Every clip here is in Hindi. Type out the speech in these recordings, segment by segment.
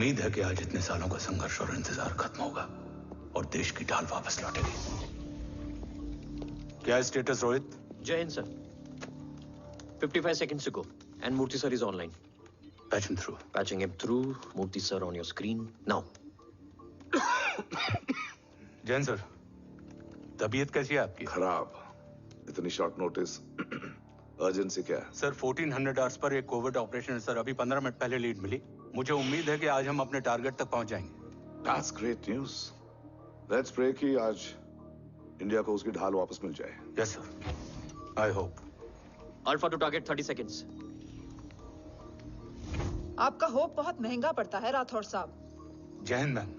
उम्मीद है कि आज इतने सालों का संघर्ष और इंतजार खत्म होगा और देश की ढाल वापस लौटेगी। क्या है स्टेटस रोहित? जय Hind sir. 55 seconds to go and Murthy sir is online. Patch him through. Patching him through. Murthy sir on your screen now. Jain sir, तबीयत कैसी है आपकी? खराब। इतनी शॉर्ट नोटिस। अर्जेंसी क्या है? सर 1400 आवर्स पर एक कोविड ऑपरेशन है सर। अभी 15 मिनट पहले लीड मिली। मुझे उम्मीद है कि आज हम अपने टारगेट तक पहुंच जाएंगे। That's great news. Let's pray कि आज इंडिया को उसकी ढाल वापस मिल जाए। Yes sir. I hope. Alpha to target 30 seconds. आपका होप बहुत महंगा पड़ता है राठौड़ साहब। जय हिंद ma'am.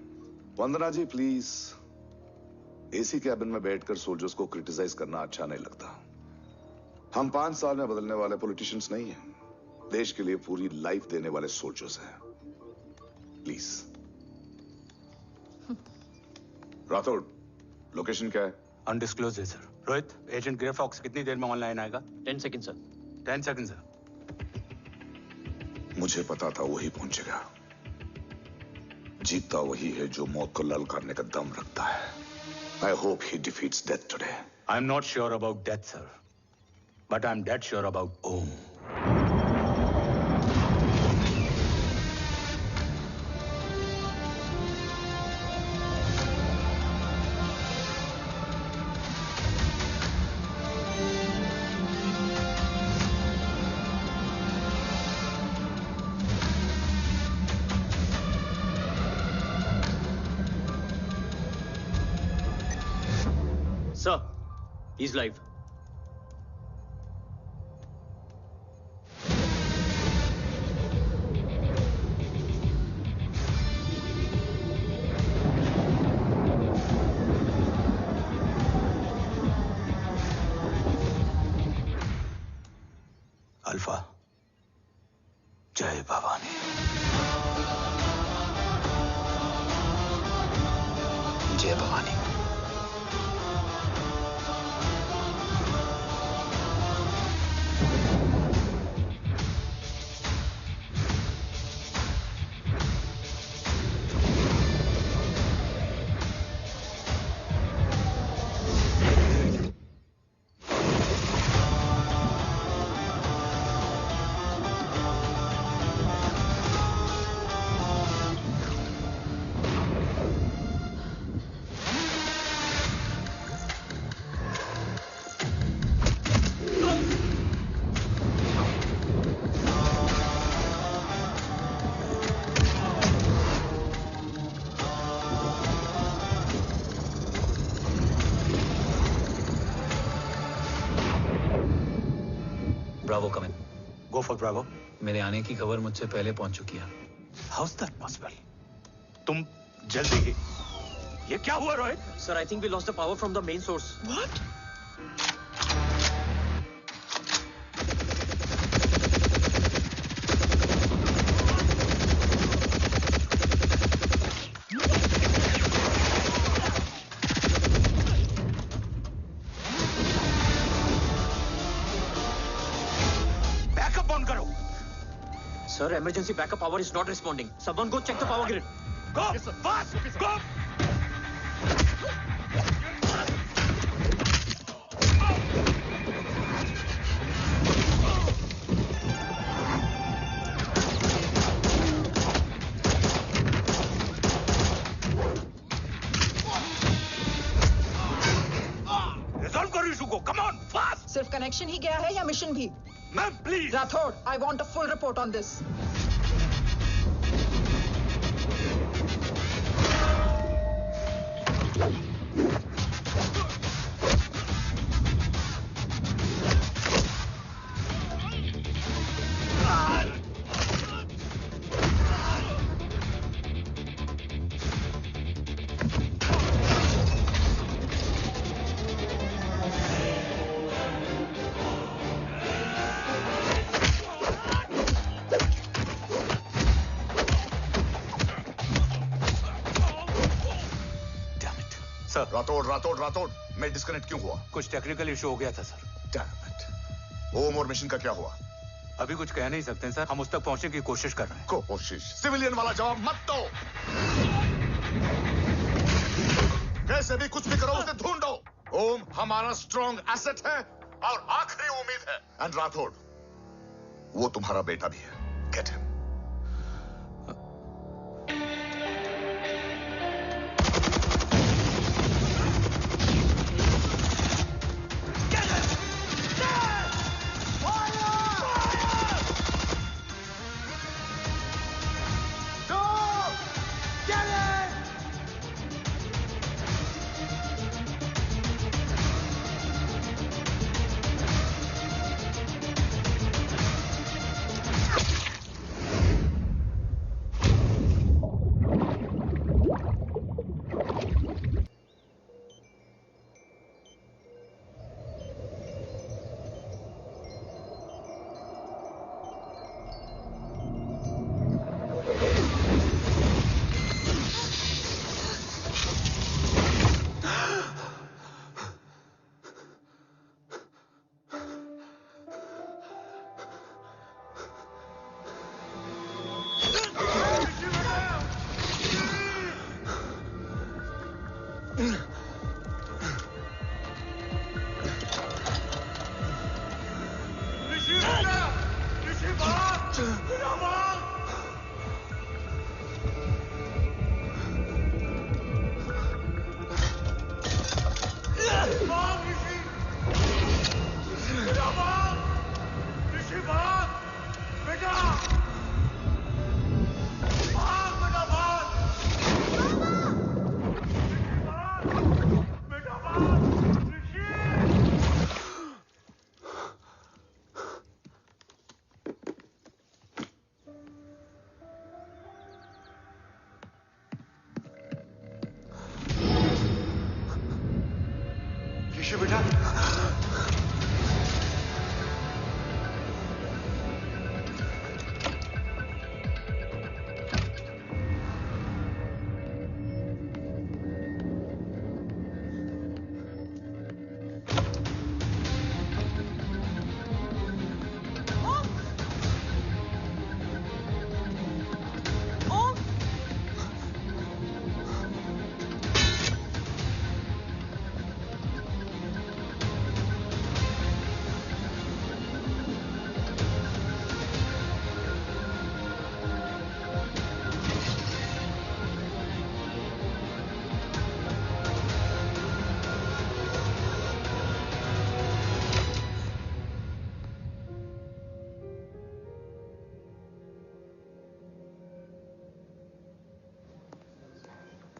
Vandana ji please, AC cabin में बैठकर सोल्जर्स को क्रिटिसाइज करना अच्छा नहीं लगता। हम 5 साल में बदलने वाले पॉलिटिशियंस नहीं हैं, देश के लिए पूरी लाइफ देने वाले सोल्जर्स हैं। प्लीज। राठौड़, लोकेशन क्या है? अनडिस्क्लोज है sir. Rohit, agent grey fox कितनी देर में ऑनलाइन आएगा? 10 seconds सर। 10 seconds sir. मुझे पता था वही पहुंचेगा। जीतता वही है जो मौत को ललकारने का दम रखता है। I hope he defeats death today. I'm not sure about death, sir. But I'm dead sure about Om. Sir, he's live. Alpha, जय भवानी। जय Bhavani. Bravo come in. Go for Bravo. मेरे आने की खबर मुझसे पहले पहुंच चुकी है। How's that possible? तुम जल्दी ही। ये क्या हुआ Rohit? Sir, I think we lost the power from the main source. What? Sir, emergency backup power is not responding. Someone go check the power grid. Go! Yes, sir. Fast! Okay, sir. Go! Resolve करो इशू को. Come on, fast! सिर्फ कनेक्शन ही गया है या मिशन भी? Ma'am, please. Rathore, I want a full report on this. Rathore, मैं डिस्कनेक्ट क्यों हुआ? कुछ टेक्निकल इशू हो गया था सर। Damn it. ओम और मिशन का क्या हुआ? अभी कुछ कह नहीं सकते सर, हम उस तक पहुंचने की कोशिश कर रहे हैं। कोशिश? सिविलियन वाला जवाब मत दो। कैसे भी कुछ भी करो, उसे ढूंढो। ओम हमारा स्ट्रॉन्ग एसेट है और आखिरी उम्मीद है। एंड राठौड़, वो तुम्हारा बेटा भी है। Get him.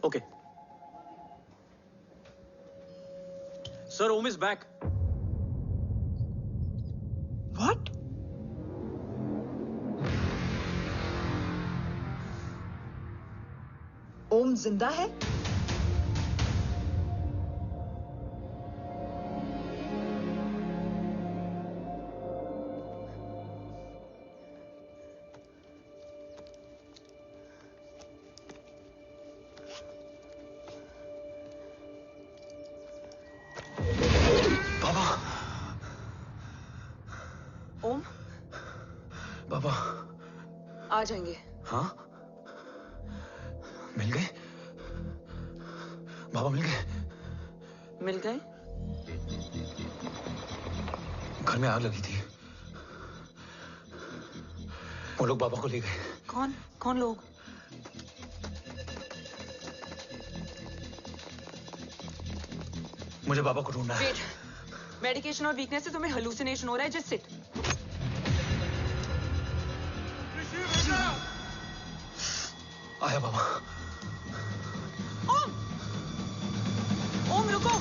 Okay. Sir, Om is back. What? ओम जिंदा है? ओम, बाबा आ जाएंगे। हाँ, मिल गए? बाबा मिल गए? मिल गए? घर में आग लगी थी, वो लोग बाबा को ले गए। कौन कौन लोग? मुझे बाबा को ढूंढना है। वेट, मेडिकेशन और वीकनेस से तुम्हें हेलुसिनेशन हो रहा है। Just sit. आया बाबा। ओम, ओम रुको।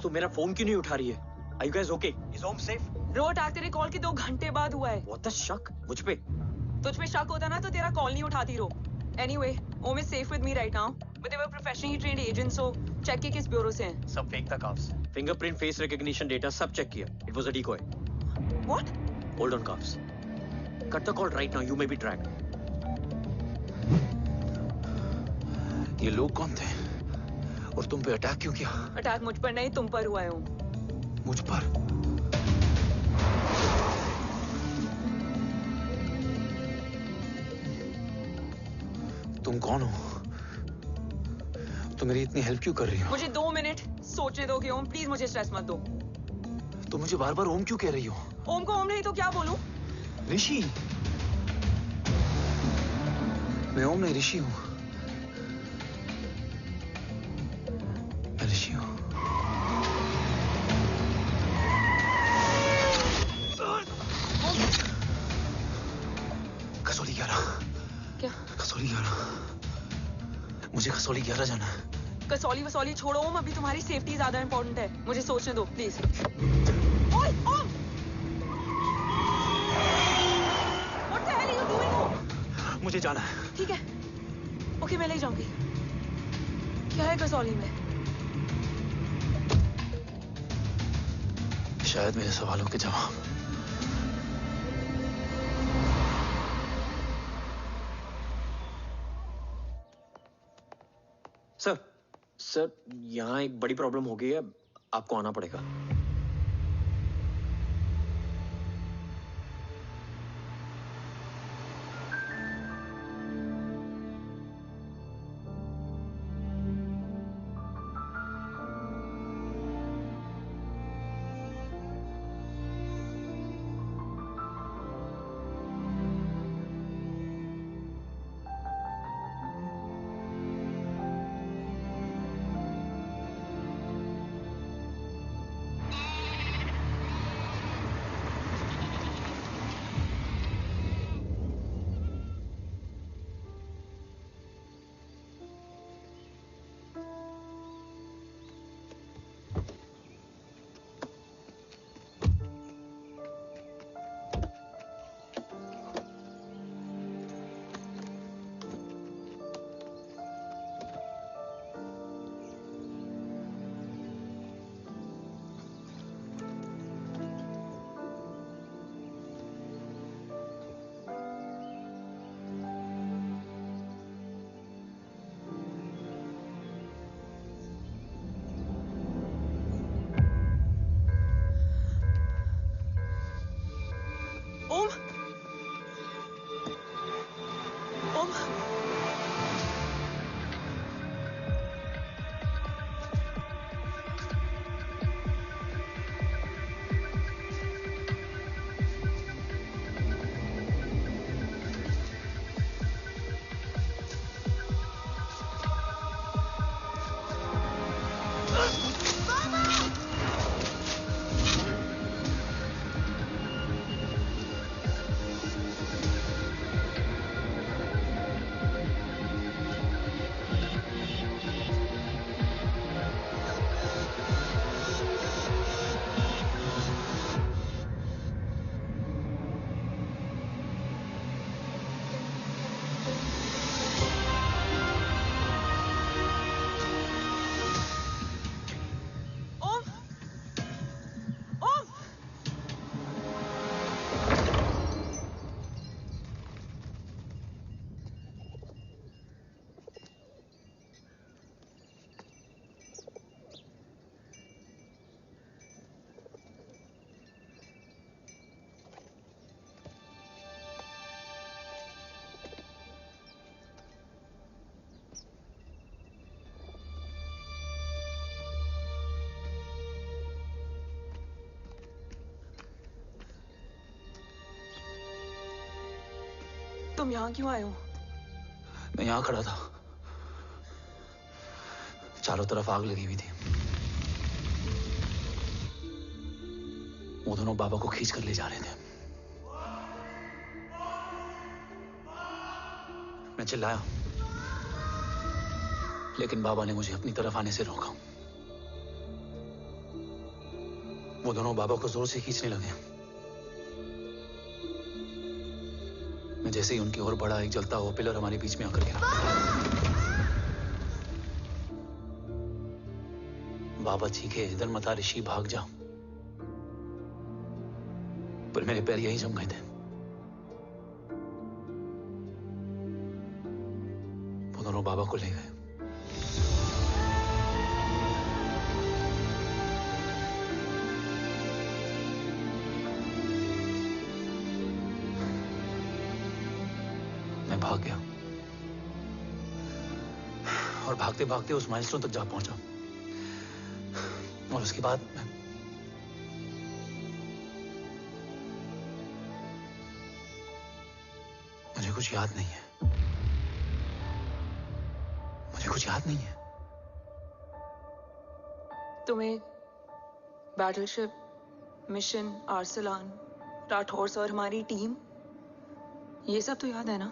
तुम मेरा फोन क्यों नहीं उठा रही है? Are you guys okay? Is home safe? रो अटैक तेरे कॉल के 2 घंटे बाद हुआ है। What the शक? मुझ पे? तुझ पे शक होता ना तो तेरा कॉल नहीं उठाती रो। Anyway, Om is safe with me right now, but they were professionally trained agents, so check के किस ब्यूरो से हैं। सब फेक था carbs. Fingerprint, face recognition data सब चेक किया। It was a decoy. What? Hold on carbs. Cut the call right now. You may be tracked. ये लोग कौन थे? और तुम पे अटैक क्यों किया? अटैक मुझ पर नहीं तुम पर हुआ है ओम। मुझ पर? तुम कौन हो? तुम मेरी इतनी हेल्प क्यों कर रही हो? मुझे 2 मिनट सोचने दोगे ओम, प्लीज मुझे स्ट्रेस मत दो। तुम मुझे बार बार ओम क्यों कह रही हो? ओम को ओम नहीं तो क्या बोलूं? ऋषि। मैं ओम नहीं, ऋषि हूं। मैं ऋषि हूं। कसौली 11। क्या? कसौली 11। मुझे कसौली 11 जाना है। कसौली वसौली छोड़ो ओम, अभी तुम्हारी सेफ्टी ज्यादा इंपॉर्टेंट है। मुझे सोचने दो प्लीज। ओए ओम! What the hell are you doing ओम? मुझे जाना है। ठीक है। ओके मैं ले जाऊंगी। क्या है कसौली में? शायद मेरे सवालों के जवाब। सर, यहाँ एक बड़ी प्रॉब्लम हो गई है। आपको आना पड़ेगा। ओम! ओम! तुम यहाँ क्यों आए हो? मैं यहाँ खड़ा था। चारों तरफ आग लगी हुई थी। वो दोनों बाबा को खींच कर ले जा रहे थे। मैं चिल्लाया, लेकिन बाबा ने मुझे अपनी तरफ आने से रोका। वो दोनों बाबा को जोर से खींचने लगे। मैं जैसे ही उनकी ओर बढ़ा, एक जलता हुआ पिलर हमारे बीच में आकर गिरा। बाबा चीखे, इधर मत आ ऋषि, भाग जा। पर मेरे पैर यहीं जम गए थे। वो दोनों बाबा को ले गए। मैं भाग गया और भागते भागते उस माइलस्टोन तक जा पहुंचा। और उसके बाद मुझे कुछ याद नहीं है। मुझे कुछ याद नहीं है। तुम्हें बैटलशिप, मिशन, आर्सलान, राठौर और हमारी टीम, ये सब तो याद है ना?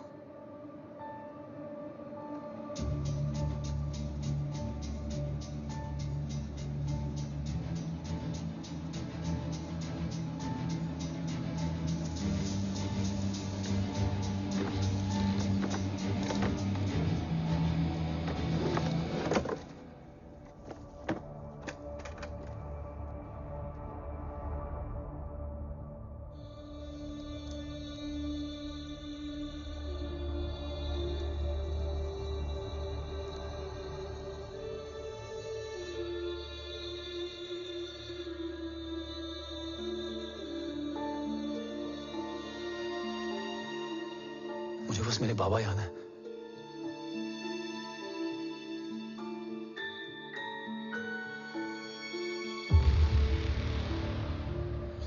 मुझे बस मेरे बाबा याद है।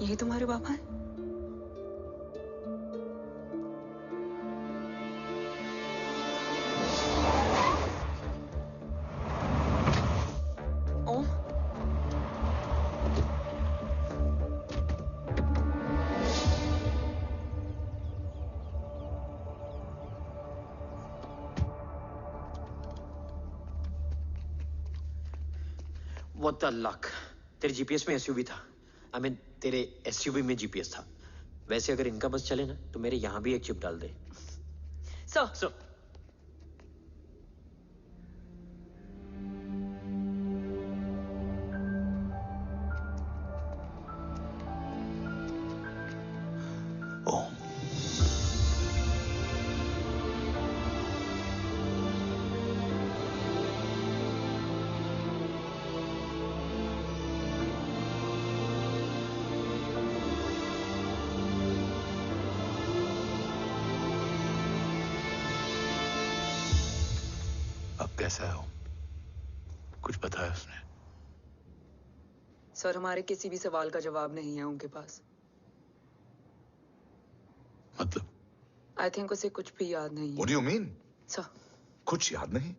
ये तुम्हारे बाबा हैं? ओम, What the luck? तेरे जीपीएस में एसयूवी था। I mean, तेरे एसयूवी में जीपीएस था। वैसे अगर इनका बस चले ना, तो मेरे यहां भी एक चिप डाल दे। सर। ओम, अब कैसा है वो? कुछ पता है उसने? सर, हमारे किसी भी सवाल का जवाब नहीं है उनके पास। मतलब? आई थिंक उसे कुछ भी याद नहीं है। What do you mean? Sir, कुछ याद नहीं?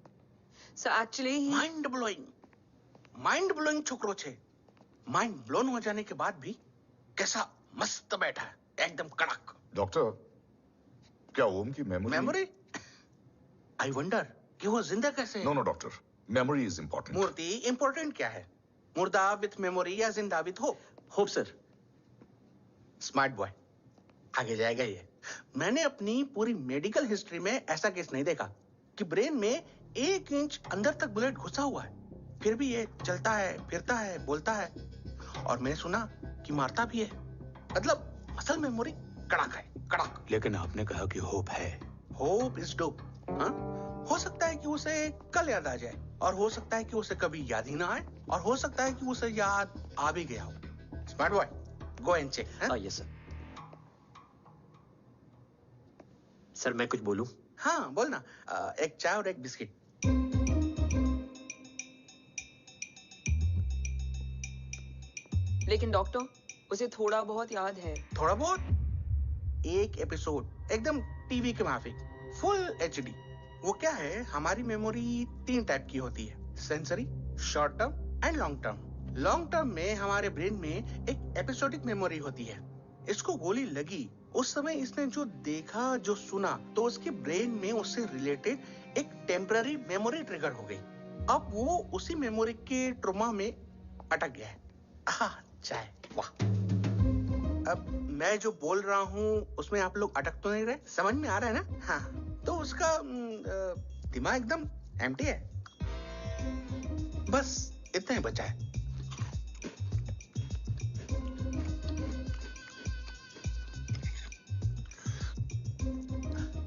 सर एक्चुअली माइंड ब्लोइंग छोकरो छे। माइंड ब्लोन हो जाने के बाद भी कैसा मस्त बैठा है, एकदम कड़क। डॉक्टर, क्या ओम की मेमोरी? आई वंडर कि वो जिंदा कैसे है? No doctor, memory is important. मूर्ति इंपॉर्टेंट क्या है? मुर्दा विथ मेमोरी या जिंदा with hope? Hope sir. Smart boy, आगे जाएगा ये। मैंने अपनी पूरी मेडिकल हिस्ट्री में ऐसा केस नहीं देखा कि ब्रेन में 1 इंच अंदर तक बुलेट घुसा हुआ है, फिर भी ये चलता है, फिरता है, बोलता है, और मैंने सुना कि मारता भी है। मतलब असल मेमोरी कड़क है, कड़क। लेकिन आपने कहा कि होप है। Hope is dope. हो सकता है कि उसे कल याद आ जाए, और हो सकता है कि उसे कभी याद ही ना आए, और हो सकता है कि उसे याद आ भी गया हो। Smart boy, go and check. Yes sir. Sir मैं कुछ बोलूं? हाँ बोलना। एक चाय और एक बिस्किट। लेकिन डॉक्टर, उसे थोड़ा बहुत याद है। थोड़ा बहुत? एक एपिसोड एकदम टीवी के माफिक, फुल एचडी। वो क्या है, हमारी मेमोरी 3 टाइप की होती है, sensory, short term and long term. Long term में हमारे ब्रेन में एक एपिसोडिक मेमोरी होती है। इसको गोली लगी, उस समय इसने जो देखा, जो सुना, तो उसके ब्रेन में उससे रिलेटेड एक टेम्पररी मेमोरी ट्रिगर हो गई। अब वो उसी मेमोरी के ट्रॉमा में अटक गया है। चाय, वाह। अब मैं जो बोल रहा हूँ उसमें आप लोग अटक तो नहीं रहे? समझ में आ रहा है ना? हाँ, तो उसका दिमाग एकदम एम्प्टी है। बस इतना ही बचा है।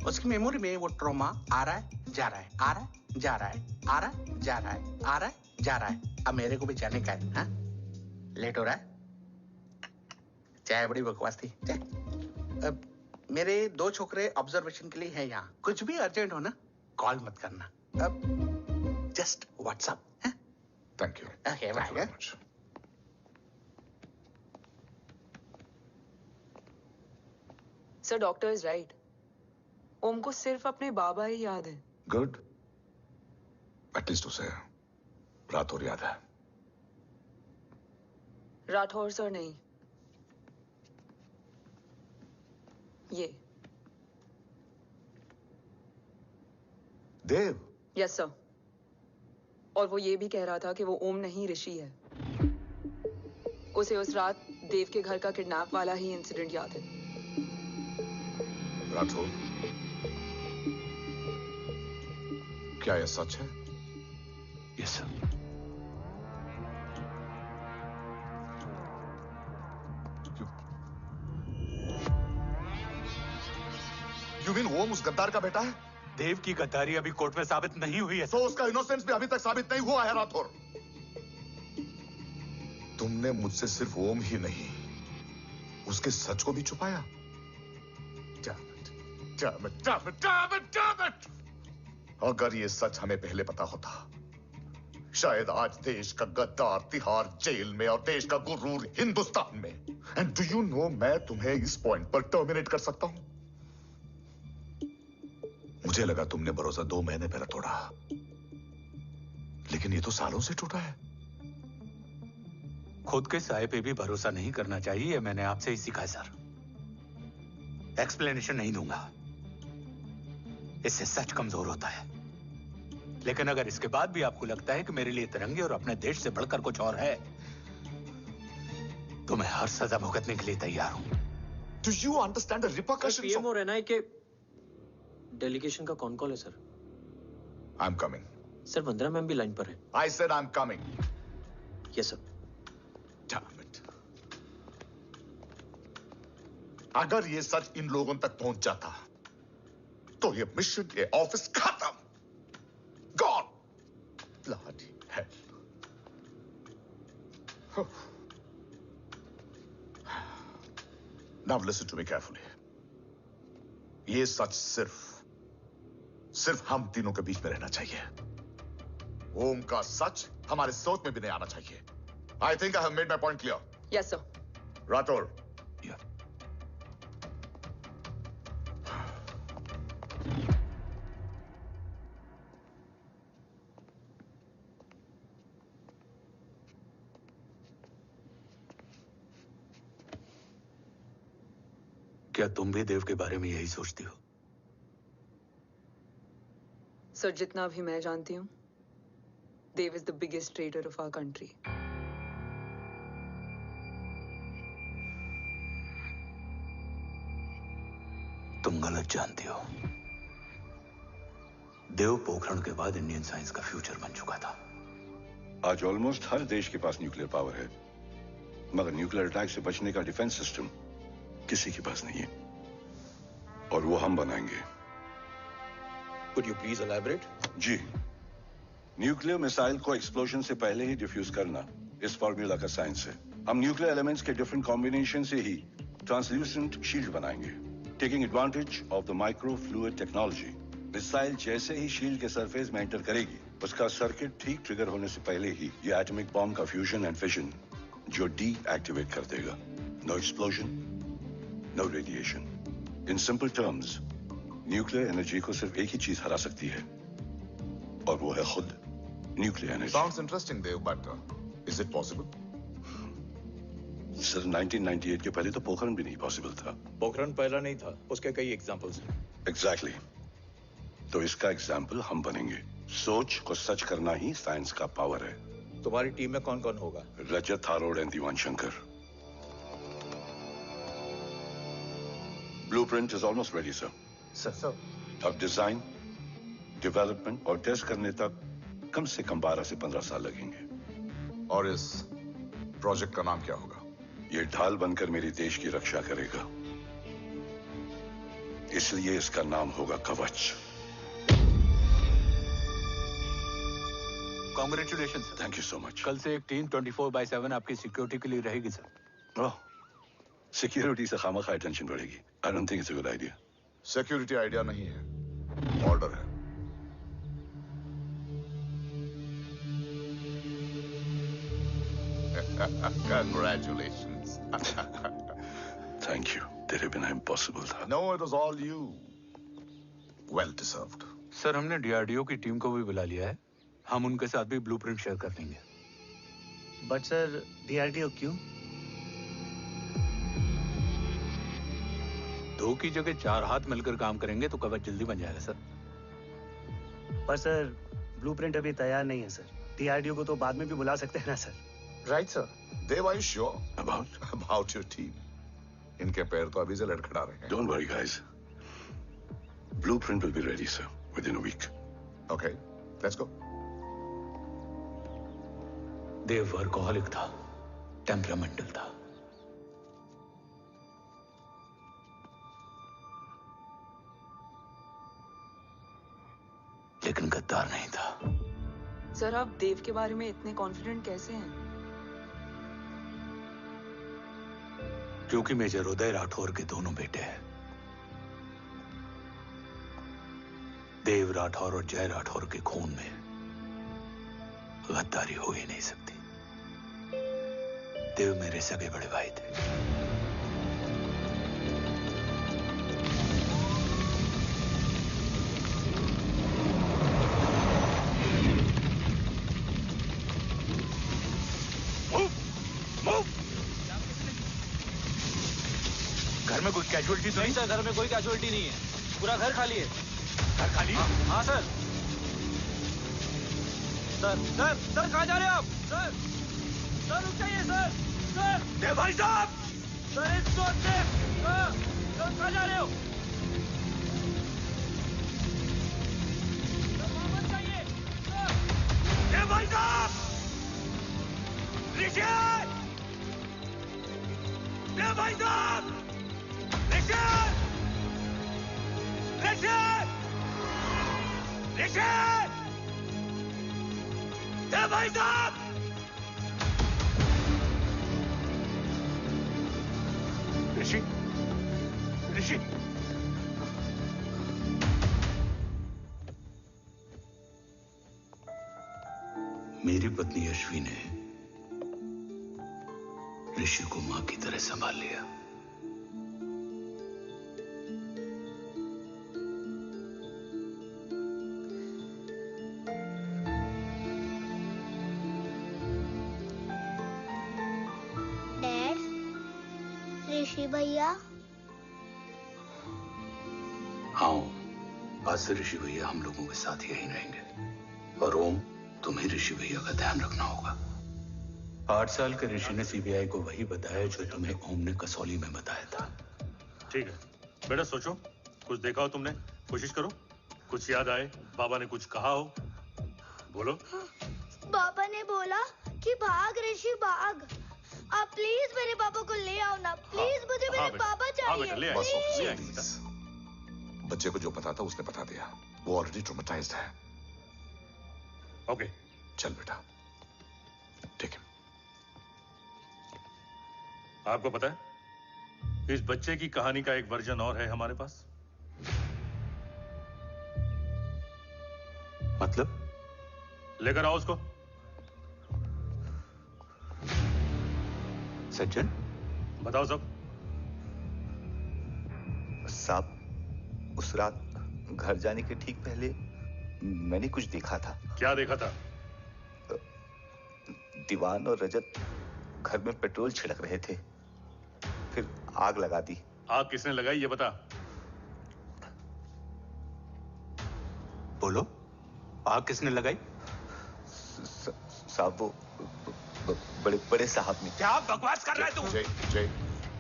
उसकी मेमोरी में वो ट्रॉमा आ रहा है, जा रहा है, आ रहा है, जा रहा है, आ रहा है, जा रहा है, आ रहा है, जा रहा है। अब मेरे को भी जाने का है, हाँ? लेट हो रहा है? चाय बड़ी बकवास थी। चाय। अब मेरे 2 छोकरे ऑब्जर्वेशन के लिए हैं यहाँ। कुछ भी अर्जेंट हो ना, कॉल मत करना। अब जस्ट व्हाट्सएप, हैं? Thank you. Okay, bye. Sir, doctor is right. Om को सिर्फ अपने बाबा ही याद है। गुड। एटलीस्ट उसे राठौर याद है। राठौर सर नहीं, ये देव। Yes sir. और वो ये भी कह रहा था कि वो ओम नहीं, ऋषि है। उसे उस रात देव के घर का किडनैप वाला ही इंसिडेंट याद है। राठौर, क्या यह सच है? Yes sir. यू मीन ओम उस गद्दार का बेटा है? देव की गद्दारी अभी कोर्ट में साबित नहीं हुई है तो उसका इनोसेंस भी अभी तक साबित नहीं हुआ है राठौर। तुमने मुझसे सिर्फ ओम ही नहीं, उसके सच को भी छुपाया। Damn it! अगर ये सच हमें पहले पता होता, शायद आज देश का गद्दार तिहाड़ जेल में और देश का गुरूर हिंदुस्तान में। एंड डू यू नो, मैं तुम्हें इस पॉइंट पर टर्मिनेट कर सकता हूं। मुझे लगा तुमने भरोसा 2 महीने पहले तोड़ा, लेकिन ये तो सालों से टूटा है। खुद के साए पे भी भरोसा नहीं करना चाहिए, मैंने आपसे ही सीखा है सर। एक्सप्लेनेशन नहीं दूंगा, इससे सच कमजोर होता है। लेकिन अगर इसके बाद भी आपको लगता है कि मेरे लिए तिरंगे और अपने देश से बढ़कर कुछ और है, तो मैं हर सजा भुगतने के लिए तैयार हूं। Do you understand the repercussions PM of... और एनआई के डेलीगेशन का कौन कॉल है sir? I'm coming. Sir, 15 ma'am भी लाइन पर है। I said I'm coming. Yes sir. Damn it. अगर ये सच इन लोगों तक पहुंच जाता, तो ये मिशन, ये ऑफिस खत्म। Gone. Bloody hell. Now listen to me carefully. ये सच सिर्फ हम तीनों के बीच में रहना चाहिए। ओम का सच हमारे सोच में भी नहीं आना चाहिए। I think I have made my point clear. Yes sir. Rathore. Yeah. क्या तुम भी देव के बारे में यही सोचती हो? सर, जितना भी मैं जानती हूँ, Dev is the biggest trader of our country. तुम गलत जानती हो। देव पोखरण के बाद इंडियन साइंस का फ्यूचर बन चुका था। आज ऑलमोस्ट हर देश के पास न्यूक्लियर पावर है, मगर न्यूक्लियर अटैक से बचने का डिफेंस सिस्टम किसी के पास नहीं है, और वो हम बनाएंगे। Could you please elaborate? जी, न्यूक्लियर मिसाइल को एक्सप्लोजन से पहले ही डिफ्यूज करना इस फॉर्मूला का साइंस है। हम न्यूक्लियर एलिमेंट्स के डिफरेंट कॉम्बिनेशन से ही ट्रांसल्यूसेंट शील्ड बनाएंगे, taking advantage of the micro fluid technology. Missile जैसे ही शील्ड के सरफेस में एंटर करेगी, उसका सर्किट ठीक ट्रिगर होने से पहले ही ये एटॉमिक बॉम्ब का फ्यूजन एंड फिशन जो डीएक्टिवेट कर देगा। No explosion, no radiation. In simple terms, nuclear energy को सिर्फ एक ही चीज हरा सकती है, और वो है खुद nuclear energy. Sounds interesting, Dev, but is it possible? Sir, 1998 के पहले तो पोखरण भी नहीं पॉसिबल था। पोखरण पहला नहीं था, उसके कई एग्जांपल्स हैं। एग्जैक्टली। तो इसका एग्जाम्पल हम बनेंगे। सोच को सच करना ही साइंस का पावर है। तुम्हारी टीम में कौन कौन होगा? Rajat, Tharod and Diwan Shankar. Blueprint is almost ready, sir. Sir. अब डिजाइन, डेवलपमेंट और टेस्ट करने तक कम से कम 12 से 15 साल लगेंगे. और इस प्रोजेक्ट का नाम क्या होगा? ये ढाल बनकर मेरे देश की रक्षा करेगा, इसलिए इसका नाम होगा कवच. Congratulation sir. Thank you so much. कल से एक टीम 24/7 आपकी सिक्योरिटी के लिए रहेगी सर. ओह, सिक्योरिटी से खामखा टेंशन बढ़ेगी. I don't think it's a good idea. Security idea नहीं है, ऑर्डर है. Congratulations. Thank you. तेरे बिना इम्पॉसिबल था. No, it was all you. Well deserved. Sir हमने डीआरडीओ की टीम को भी बुला लिया है. हम उनके साथ भी ब्लूप्रिंट शेयर कर लेंगे. बट सर डीआरडीओ क्यों? 2 की जगह 4 हाथ मिलकर काम करेंगे तो कवच जल्दी बन जाएगा सर. पर सर ब्लूप्रिंट अभी तैयार नहीं है सर. डीआरडीओ को तो बाद में भी बुला सकते हैं ना sir. Right, sir. Dev, are you sure about your team? इनके पैर तो अभी से लड़खड़ा रहे हैं. Don't worry, guys. Blueprint will be ready, sir, within a week. Okay, let's go. Dev workaholic था, टेम्परामेंटल था. लेकिन गद्दार नहीं था. सर आप देव के बारे में इतने कॉन्फिडेंट कैसे हैं? क्योंकि मेजर उदय राठौर के दोनों बेटे हैं. देव राठौर और जय राठौर के खून में गद्दारी हो ही नहीं सकती. देव मेरे सगे बड़े भाई थे. घर में कोई कैजुअलिटी तो नहीं? सर घर में कोई कैजुअलिटी नहीं है. पूरा घर खाली है. घर खाली? हाँ सर. सर कहाँ जा रहे हो आप? सर रुक जाइए सर. देव भाई साहब! Sir it's not safe. Sir कहाँ जा रहे हो? सर वापस जाइए. देव भाई साहब! ऋषि! देव भाई साहब! ऋषि! देव भाई साहब! ऋषि! मेरी पत्नी अश्वी ने ऋषि को मां की तरह संभाल लिया. ऋषि भैया. हाँ, आज से ऋषि भैया हम लोगों के साथ यहीं रहेंगे. और ओम, तुम्हें ऋषि भैया का ध्यान रखना होगा. 8 साल के ऋषि ने सीबीआई को वही बताया जो तुम्हें ओम ने कसौली में बताया था. ठीक है बेटा, सोचो. कुछ देखा हो तुमने? कोशिश करो. कुछ याद आए? बाबा ने कुछ कहा हो? बोलो. बाबा ने बोला कि भाग ऋषि भाग. आप प्लीज मेरे पापा को ले आओ ना. प्लीज मुझे मेरे पापा चाहिए. बस प्लीज. बच्चे को जो पता था उसने बता दिया. वो ऑलरेडी ट्रॉमेटाइज्ड है. ओके चल बेटा. ठीक है. आपको पता है इस बच्चे की कहानी का एक वर्जन और है हमारे पास. मतलब? लेकर आओ उसको. सज्जन, बताओ सब. साहब, उस रात घर जाने के ठीक पहले मैंने कुछ देखा था. क्या देखा था? दीवान और रजत घर में पेट्रोल छिड़क रहे थे, फिर आग लगा दी. आग किसने लगाई ये बता. बोलो, आग किसने लगाई? साहब, वो बड़े बड़े साहब ने। क्या बकवास कर रहा है तू? जय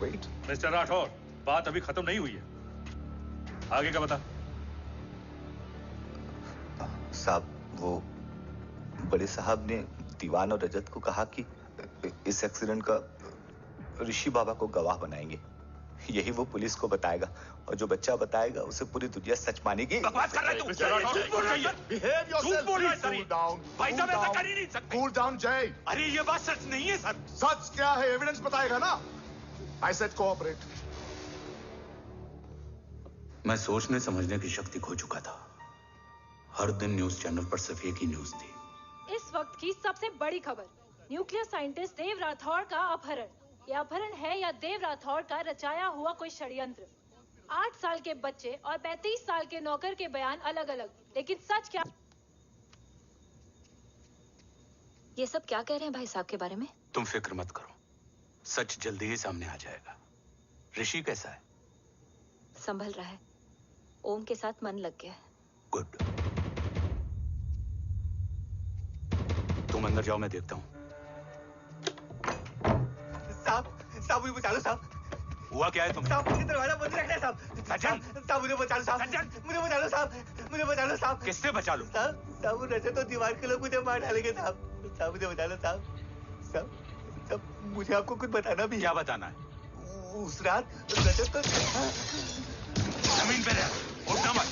वेट। मिस्टर राठौर, बात अभी खत्म नहीं हुई है, आगे का बता। साहब, वो बड़े साहब ने दीवान और रजत को कहा कि इस एक्सीडेंट का ऋषि बाबा को गवाह बनाएंगे। यही वो पुलिस को बताएगा और जो बच्चा बताएगा उसे पूरी दुनिया सच मानेगी। बकवास कर रहा है तू? झूठ बोल रही है। Behave yourself, झूठ बोल रहा है please सर। cool down, भाई साहब cool ऐसा down. कर ही नहीं सकते। Cool down, जय। अरे ये बात सच नहीं है सर। सच क्या है? एविडेंस बताएगा ना। I said cooperate. मैं सोचने समझने की शक्ति खो चुका था। हर दिन न्यूज चैनल पर सिर्फ एक ही न्यूज थी। इस वक्त की सबसे बड़ी खबर, न्यूक्लियर साइंटिस्ट देव राठौड़ का अपहरण। यह अपहरण है या देव राठौड़ का रचाया हुआ कोई षड्यंत्र? 8 साल के बच्चे और 35 साल के नौकर के बयान अलग अलग, लेकिन सच क्या? ये सब क्या कह रहे हैं भाई साहब के बारे में? तुम फिक्र मत करो, सच जल्दी ही सामने आ जाएगा। ऋषि कैसा है? संभल रहा है। ओम के साथ मन लग गया है। गुड। तुम अंदर जाओ, मैं देखता हूँ। साहब मुझे बचा लो साहब। हुआ क्या है तुम्हें? साहब मुझे दरवाजा बंद रखना है साहब। सज्जन, साहब मुझे बचा लो साहब। सज्जन, मुझे बचा लो साहब। मुझे बचा लो साहब। किससे बचा लो? साहब वो रजत तो दीवार के लोग मुझे मार डालेंगे साहब। साहब मुझे बचा लो साहब। साहब मुझे आपको कुछ बताना भी है। क्या बताना है? उस रात रजत तो जमीन पे रह, उठना मत।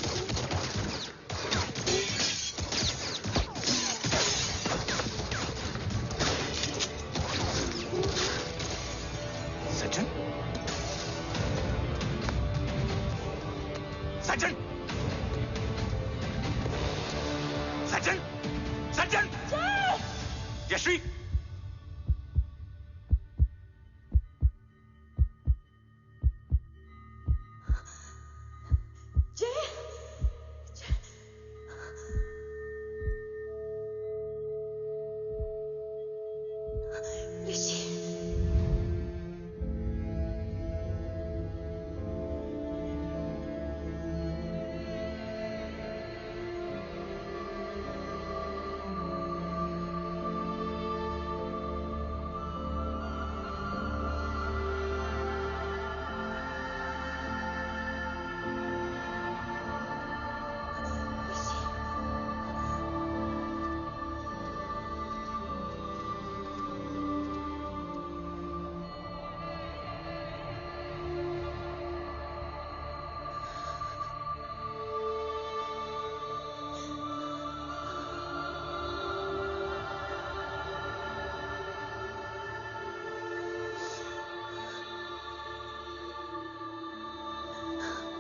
सज्जन, सज्जन, सज्जन, सज्जन, यशवी,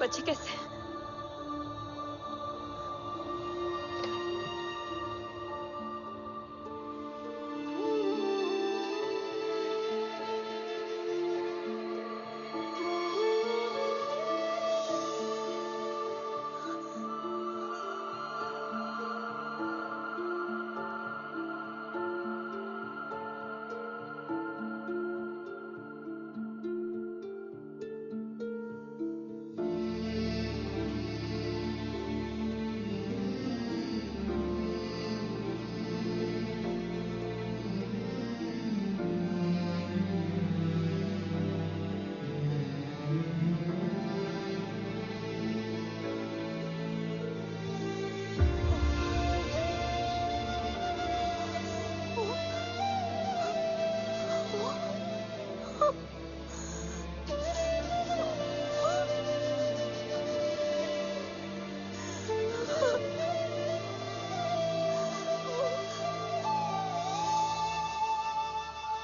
बच्चे कैसे हैं?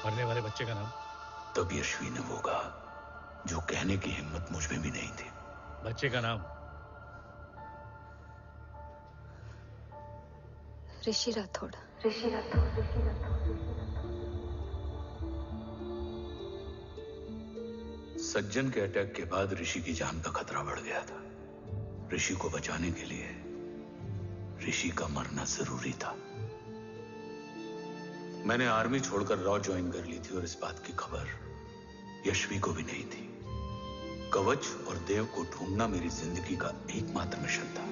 मरने वाले बच्चे का नाम? तब यशवी ने वो कहा जो कहने की हिम्मत मुझ में भी नहीं थी। बच्चे का नाम? ऋषि राठौड़। सज्जन के अटैक के बाद ऋषि की जान का खतरा बढ़ गया था। ऋषि को बचाने के लिए ऋषि का मरना जरूरी था। मैंने आर्मी छोड़कर रॉ ज्वाइन कर ली थी और इस बात की खबर यशवी को भी नहीं थी। कवच और देव को ढूंढना मेरी जिंदगी का एकमात्र मिशन था।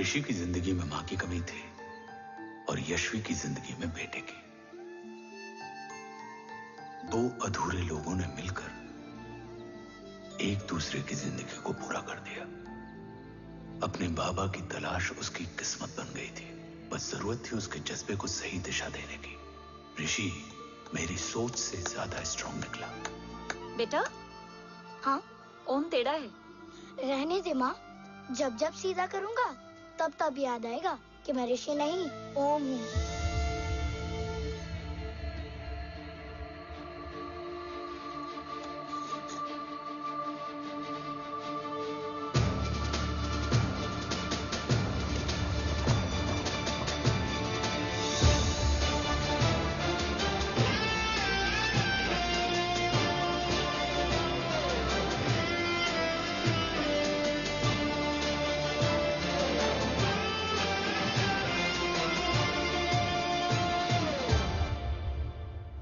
ऋषि की जिंदगी में मां की कमी थी, और यशवी की जिंदगी में बेटे की। दो अधूरे लोगों ने मिलकर एक दूसरे की जिंदगी को पूरा कर दिया। अपने बाबा की तलाश उसकी किस्मत बन गई थी, बस जरूरत थी उसके जज्बे को सही दिशा देने की। ऋषि मेरी सोच से ज्यादा स्ट्रांग निकला। बेटा, हाँ, ओम टेढ़ा है। रहने दे माँ, जब जब सीधा करूँगा तब तब याद आएगा कि मैं ऋषि नहीं ओम हूँ।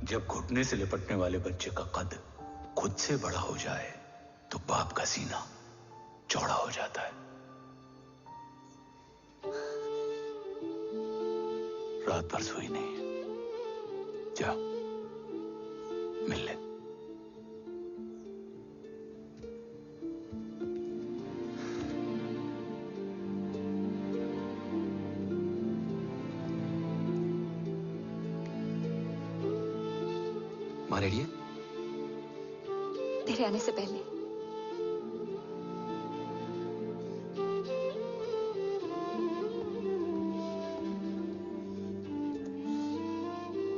जब घुटने से लिपटने वाले बच्चे का कद खुद से बड़ा हो जाए तो बाप का सीना चौड़ा हो जाता है। रात भर सोई नहीं, जा मिल ले। माँ रेडी है? तेरे आने से पहले।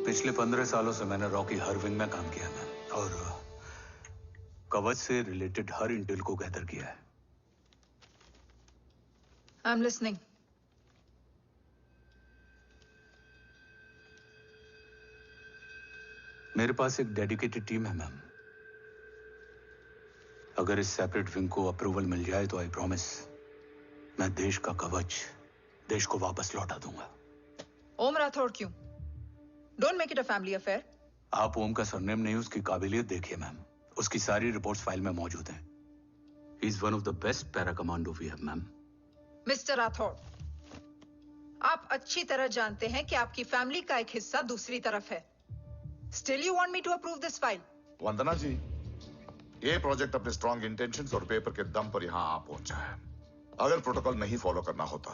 पिछले 15 सालों से मैंने रॉकी हर विंग में काम किया है और कवच से रिलेटेड हर इंटेल को गैदर किया है। I am listening. मेरे पास एक डेडिकेटेड टीम है मैम। अगर इस सेपरेट विंग को अप्रूवल मिल जाए तो आई प्रॉमिस मैं देश का कवच देश को वापस लौटा दूंगा। ओम राठौड़ क्यों? Don't make it a family affair. आप ओम का सरनेम नहीं, उसकी काबिलियत देखिए मैम। उसकी सारी रिपोर्ट्स फाइल में मौजूद हैं। He is one of the best para commando we have ma'am. Mister Rathore, आप अच्छी तरह जानते हैं कि आपकी फैमिली का एक हिस्सा दूसरी तरफ है। Still you want me to approve this file? वंदना जी, ये प्रोजेक्ट अपने स्ट्रॉन्ग इंटेंशंस और पेपर के दम पर यहां आ पहुंचा है। अगर प्रोटोकॉल नहीं फॉलो करना होता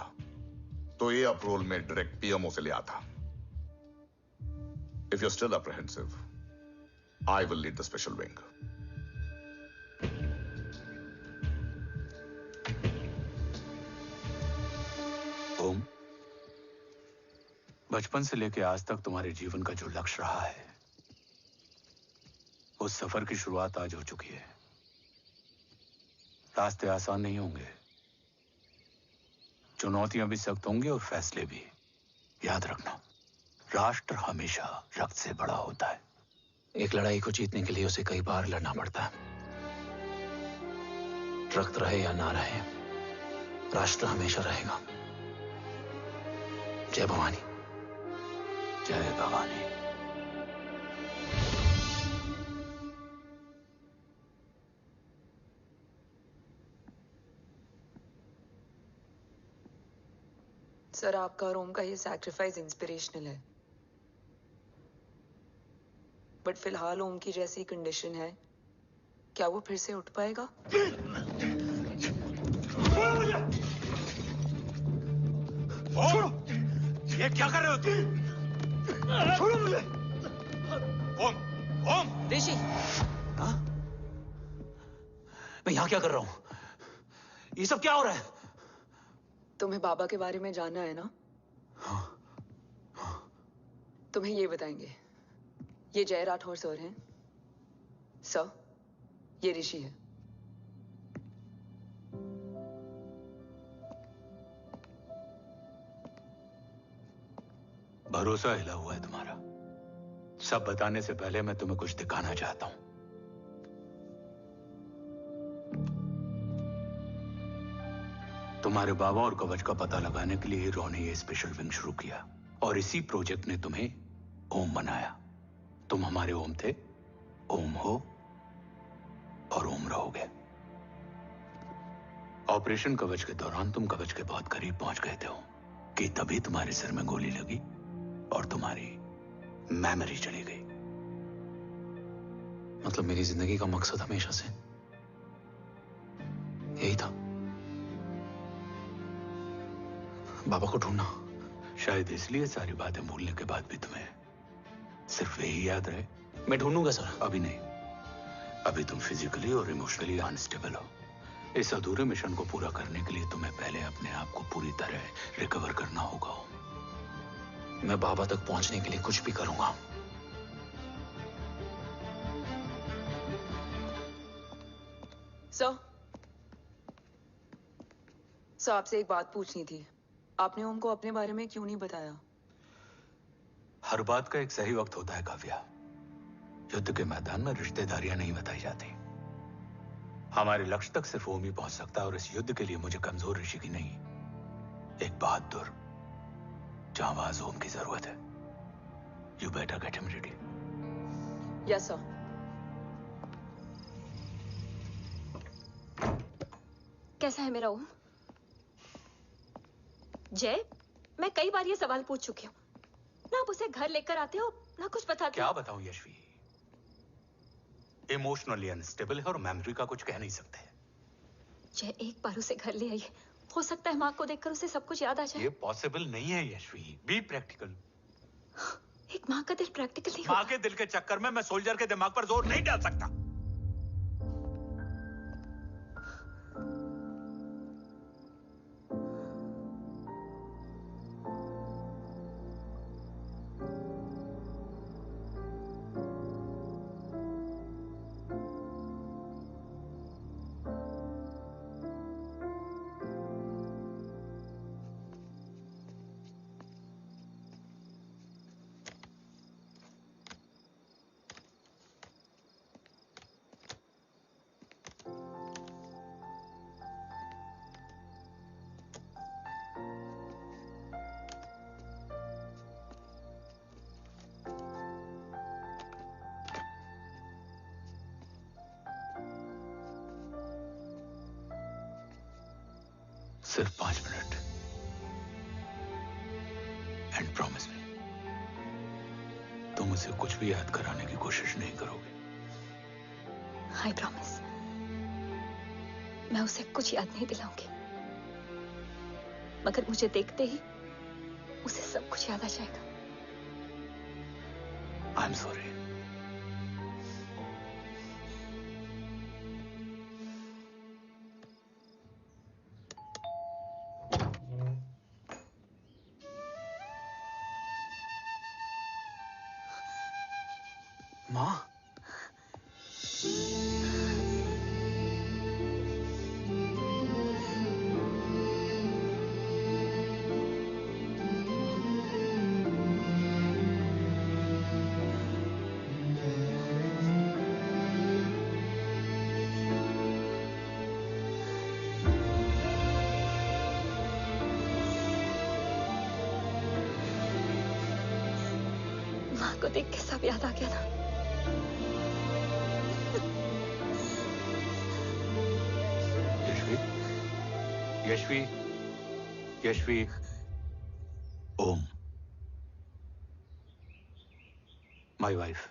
तो ये अप्रूवल में डायरेक्ट पीएमओ से ले आता। If you're still apprehensive, I will lead the special wing. ओम, बचपन से लेकर आज तक तुम्हारे जीवन का जो लक्ष्य रहा है, उस सफर की शुरुआत आज हो चुकी है। रास्ते आसान नहीं होंगे, चुनौतियां भी सख्त होंगी और फैसले भी। याद रखना, राष्ट्र हमेशा रक्त से बड़ा होता है। एक लड़ाई को जीतने के लिए उसे कई बार लड़ना पड़ता है। रक्त रहे या ना रहे, राष्ट्र हमेशा रहेगा। जय भवानी। जय भवानी। सर, आपका और ओम का ये सैक्रिफाइस इंस्पिरेशनल है, बट फिलहाल ओम की जैसी कंडीशन है, क्या वो फिर से उठ पाएगा? छोड़ो! ये क्या कर रहे हो तुम? छोड़ो मुझे! ओम! ओम! ऋषि! हाँ? मैं यहाँ क्या कर रहा हूँ? ये सब क्या हो रहा है? तुम्हें बाबा के बारे में जानना है ना? तुम्हें ये बताएंगे। ये जय राठौर सर हैं। सर, ये ऋषि है। भरोसा हिला हुआ है तुम्हारा। सब बताने से पहले मैं तुम्हें कुछ दिखाना चाहता हूं। तुम्हारे बाबा और कवच का पता लगाने के लिए हीरो ने ये स्पेशल विंग शुरू किया और इसी प्रोजेक्ट ने तुम्हें ओम बनाया। तुम हमारे ओम थे, ओम हो और ओम रहोगे। ऑपरेशन कवच के दौरान तुम कवच के बहुत करीब पहुंच गए थे कि तभी तुम्हारे सिर में गोली लगी और तुम्हारी मेमोरी चली गई। मतलब मेरी जिंदगी का मकसद हमेशा से यही था, बाबा को ढूंढना। शायद इसलिए सारी बातें भूलने के बाद भी तुम्हें सिर्फ यही याद रहे। मैं ढूंढूंगा सर। अभी नहीं, अभी तुम फिजिकली और इमोशनली अनस्टेबल हो। इस अधूरे मिशन को पूरा करने के लिए तुम्हें पहले अपने आप को पूरी तरह रिकवर करना होगा। मैं बाबा तक पहुंचने के लिए कुछ भी करूंगा। सर आपसे एक बात पूछनी थी। आपने ओम को अपने बारे में क्यों नहीं बताया? हर बात का एक सही वक्त होता है काव्या। युद्ध के मैदान में रिश्तेदारियां नहीं बताई जाती। हमारे लक्ष्य तक सिर्फ ओम ही पहुंच सकता है, और इस युद्ध के लिए मुझे कमजोर ऋषि की नहीं, एक बहादुर जांबाज ओम की जरूरत है। You better get him ready. Yes sir. कैसा है मेरा ओम? जय, मैं कई बार ये सवाल पूछ चुकी हूँ। ना आप उसे घर लेकर आते हो, ना कुछ बताते क्या हो। बताऊं यशवी, इमोशनली अनस्टेबल है और मेमोरी का कुछ कह नहीं सकते। जय, एक बार उसे घर ले आइए। हो सकता है माँ को देखकर उसे सब कुछ याद आ जाए। ये पॉसिबल नहीं है यशवी। Be practical. एक माँ का दिल प्रैक्टिकल नहीं माँ होता। के दिल के चक्कर में मैं सोल्जर के दिमाग पर जोर नहीं डाल सकता। सिर्फ 5 मिनट। एंड प्रॉमिस मी, तुम उसे कुछ भी याद कराने की कोशिश नहीं करोगे। आई प्रॉमिस, मैं उसे कुछ याद नहीं दिलाऊंगी, मगर मुझे देखते ही उसे सब कुछ याद आ जाएगा। I am sorry. माँ, माँ को देख के सब याद आ गया ना। Yashvi, Yashvi, Om, my wife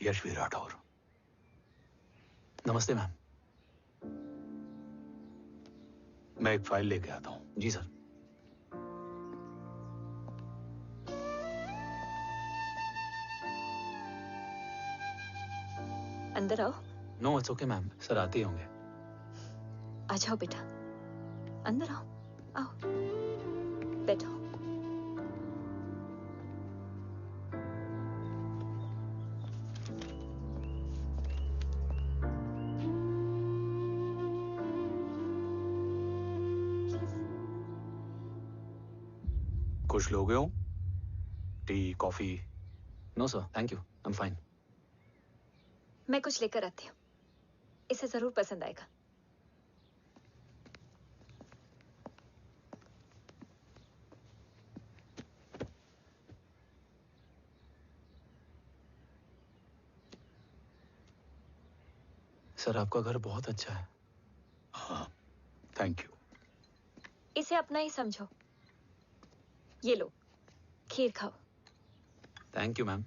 Yashvi Rathore. नमस्ते मैम। मैं एक फाइल लेके आता हूं। जी सर। अंदर आओ। No it's okay ma'am, sir आते ही होंगे। आ जाओ बेटा, अंदर आओ। आओ, बैठो। कुछ लोगे हो? Tea, coffee? No sir, thank you, I am fine. मैं कुछ लेकर आती हूँ, इसे जरूर पसंद आएगा। सर आपका घर बहुत अच्छा है। हाँ, थैंक यू। इसे अपना ही समझो। ये लो, खीर खाओ। Thank you ma'am.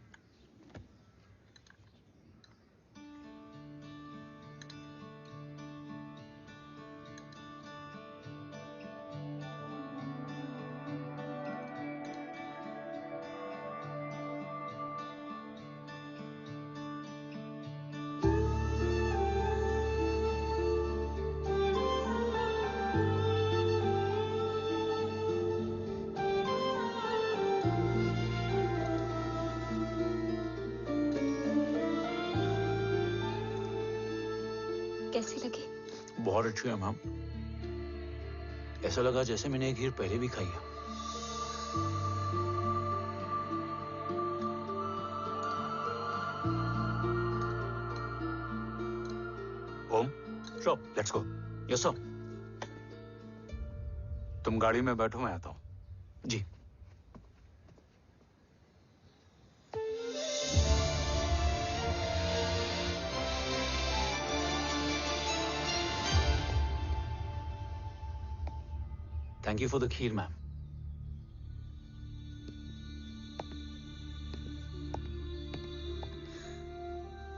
कैसी लगी? बहुत अच्छी है मैम। ऐसा लगा जैसे मैंने एक खीर पहले भी खाई है। ओम, चलो लेट्स गो। Yes sir. तुम गाड़ी में बैठो, मैं आता हूं। जी। Thank you for the kheer, ma'am.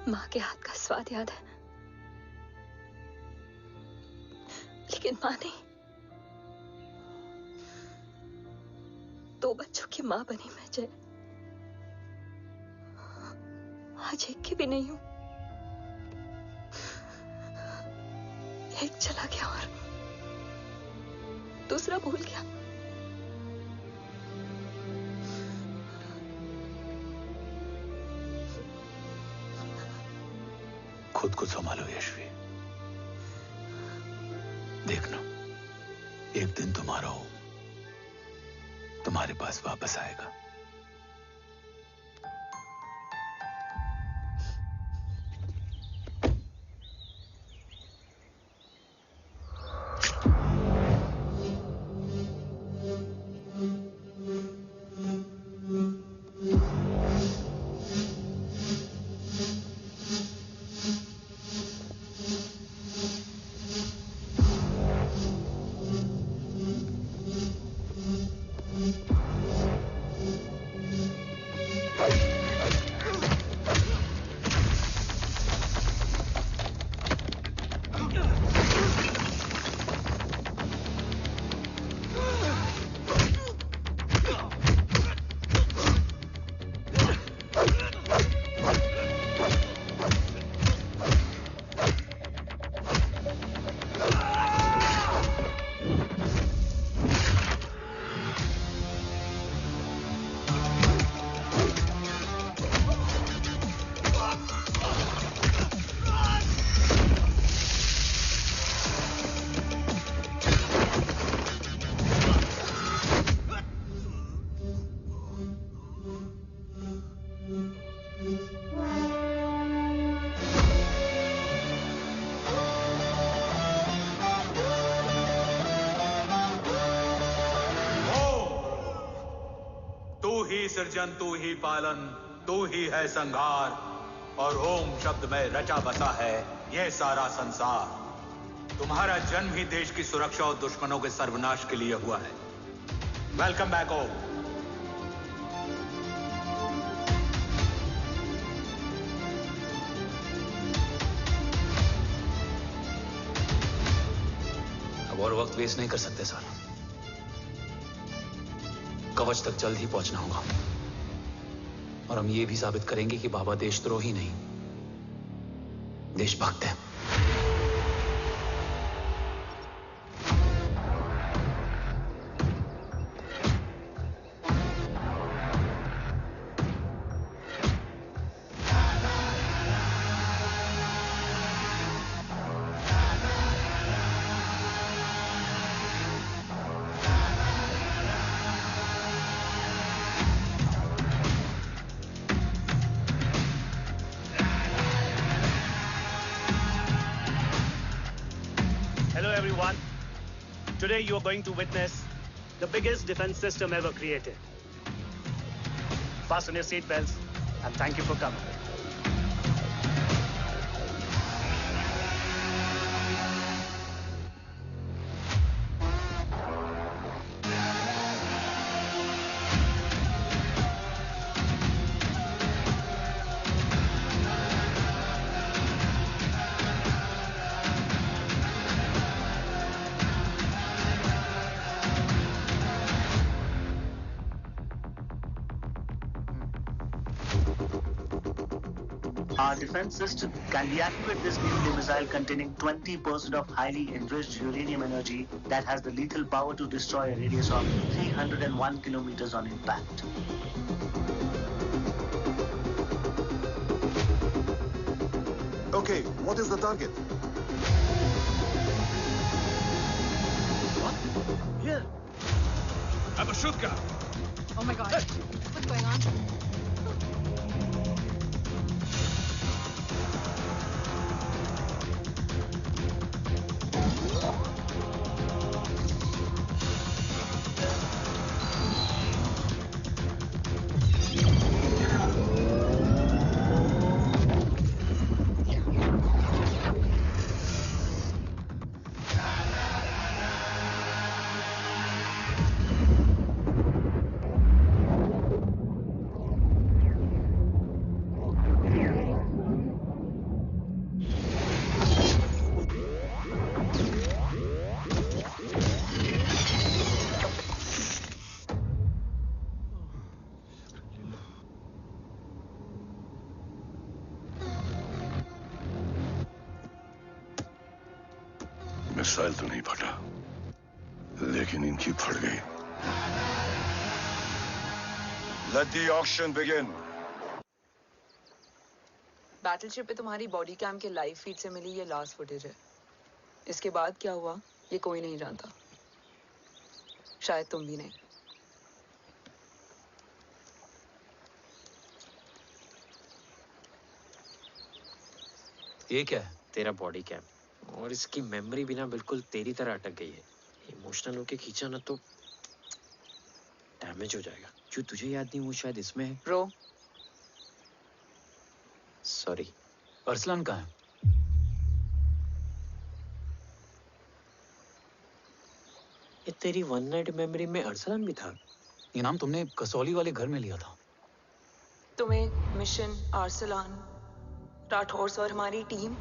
माँ के हाथ का स्वाद याद है, लेकिन माँ नहीं। 2 बच्चों की माँ बनी मैं जय। आज एक की भी नहीं हूं। एक चला गया और दूसरा भूल गया। खुद को संभालो यशवी। देखना, एक दिन तुम्हारा हो तुम्हारे पास वापस आएगा। सृजन तू ही पालन, तू ही है संहार, और ओम शब्द में रचा बसा है यह सारा संसार। तुम्हारा जन्म ही देश की सुरक्षा और दुश्मनों के सर्वनाश के लिए हुआ है। वेलकम बैक ओम। अब और वक्त वेस्ट नहीं कर सकते सर। कवच तक जल्द ही पहुंचना होगा और हम ये भी साबित करेंगे कि बाबा देशद्रोही नहीं, देशभक्त है। Today you are going to witness the biggest defense system ever created. Fasten your seatbelts and thank you for coming. Our defense system can deactivate this nuclear missile containing 20% of highly enriched uranium energy that has the lethal power to destroy a radius of 301 kilometers on impact. Okay, what is the target? What? Here. I'm a shooter. Oh my God. What's going on? Missile तो नहीं फटा, लेकिन इनकी फट गई। Let the auction begin. Battleship पे तुम्हारी बॉडी कैम के लाइव फीड से मिली ये लास्ट फुटेज है। इसके बाद क्या हुआ ये कोई नहीं जानता, शायद तुम भी नहीं। ये क्या है? तेरा बॉडी कैम, और इसकी मेमोरी भी ना बिल्कुल तेरी तरह अटक गई है। इमोशनल होके खींचा ना तो डैमेज हो जाएगा। जो तुझे याद नहीं वो शायद इसमें है। Bro sorry. अरसलान कहाँ है? ये तेरी वन नाइट मेमोरी में अरसलान भी था? ये नाम तुमने कसौली वाले घर में लिया था। तुम्हें मिशन, अरसलान, राठौर और हमारी टीम।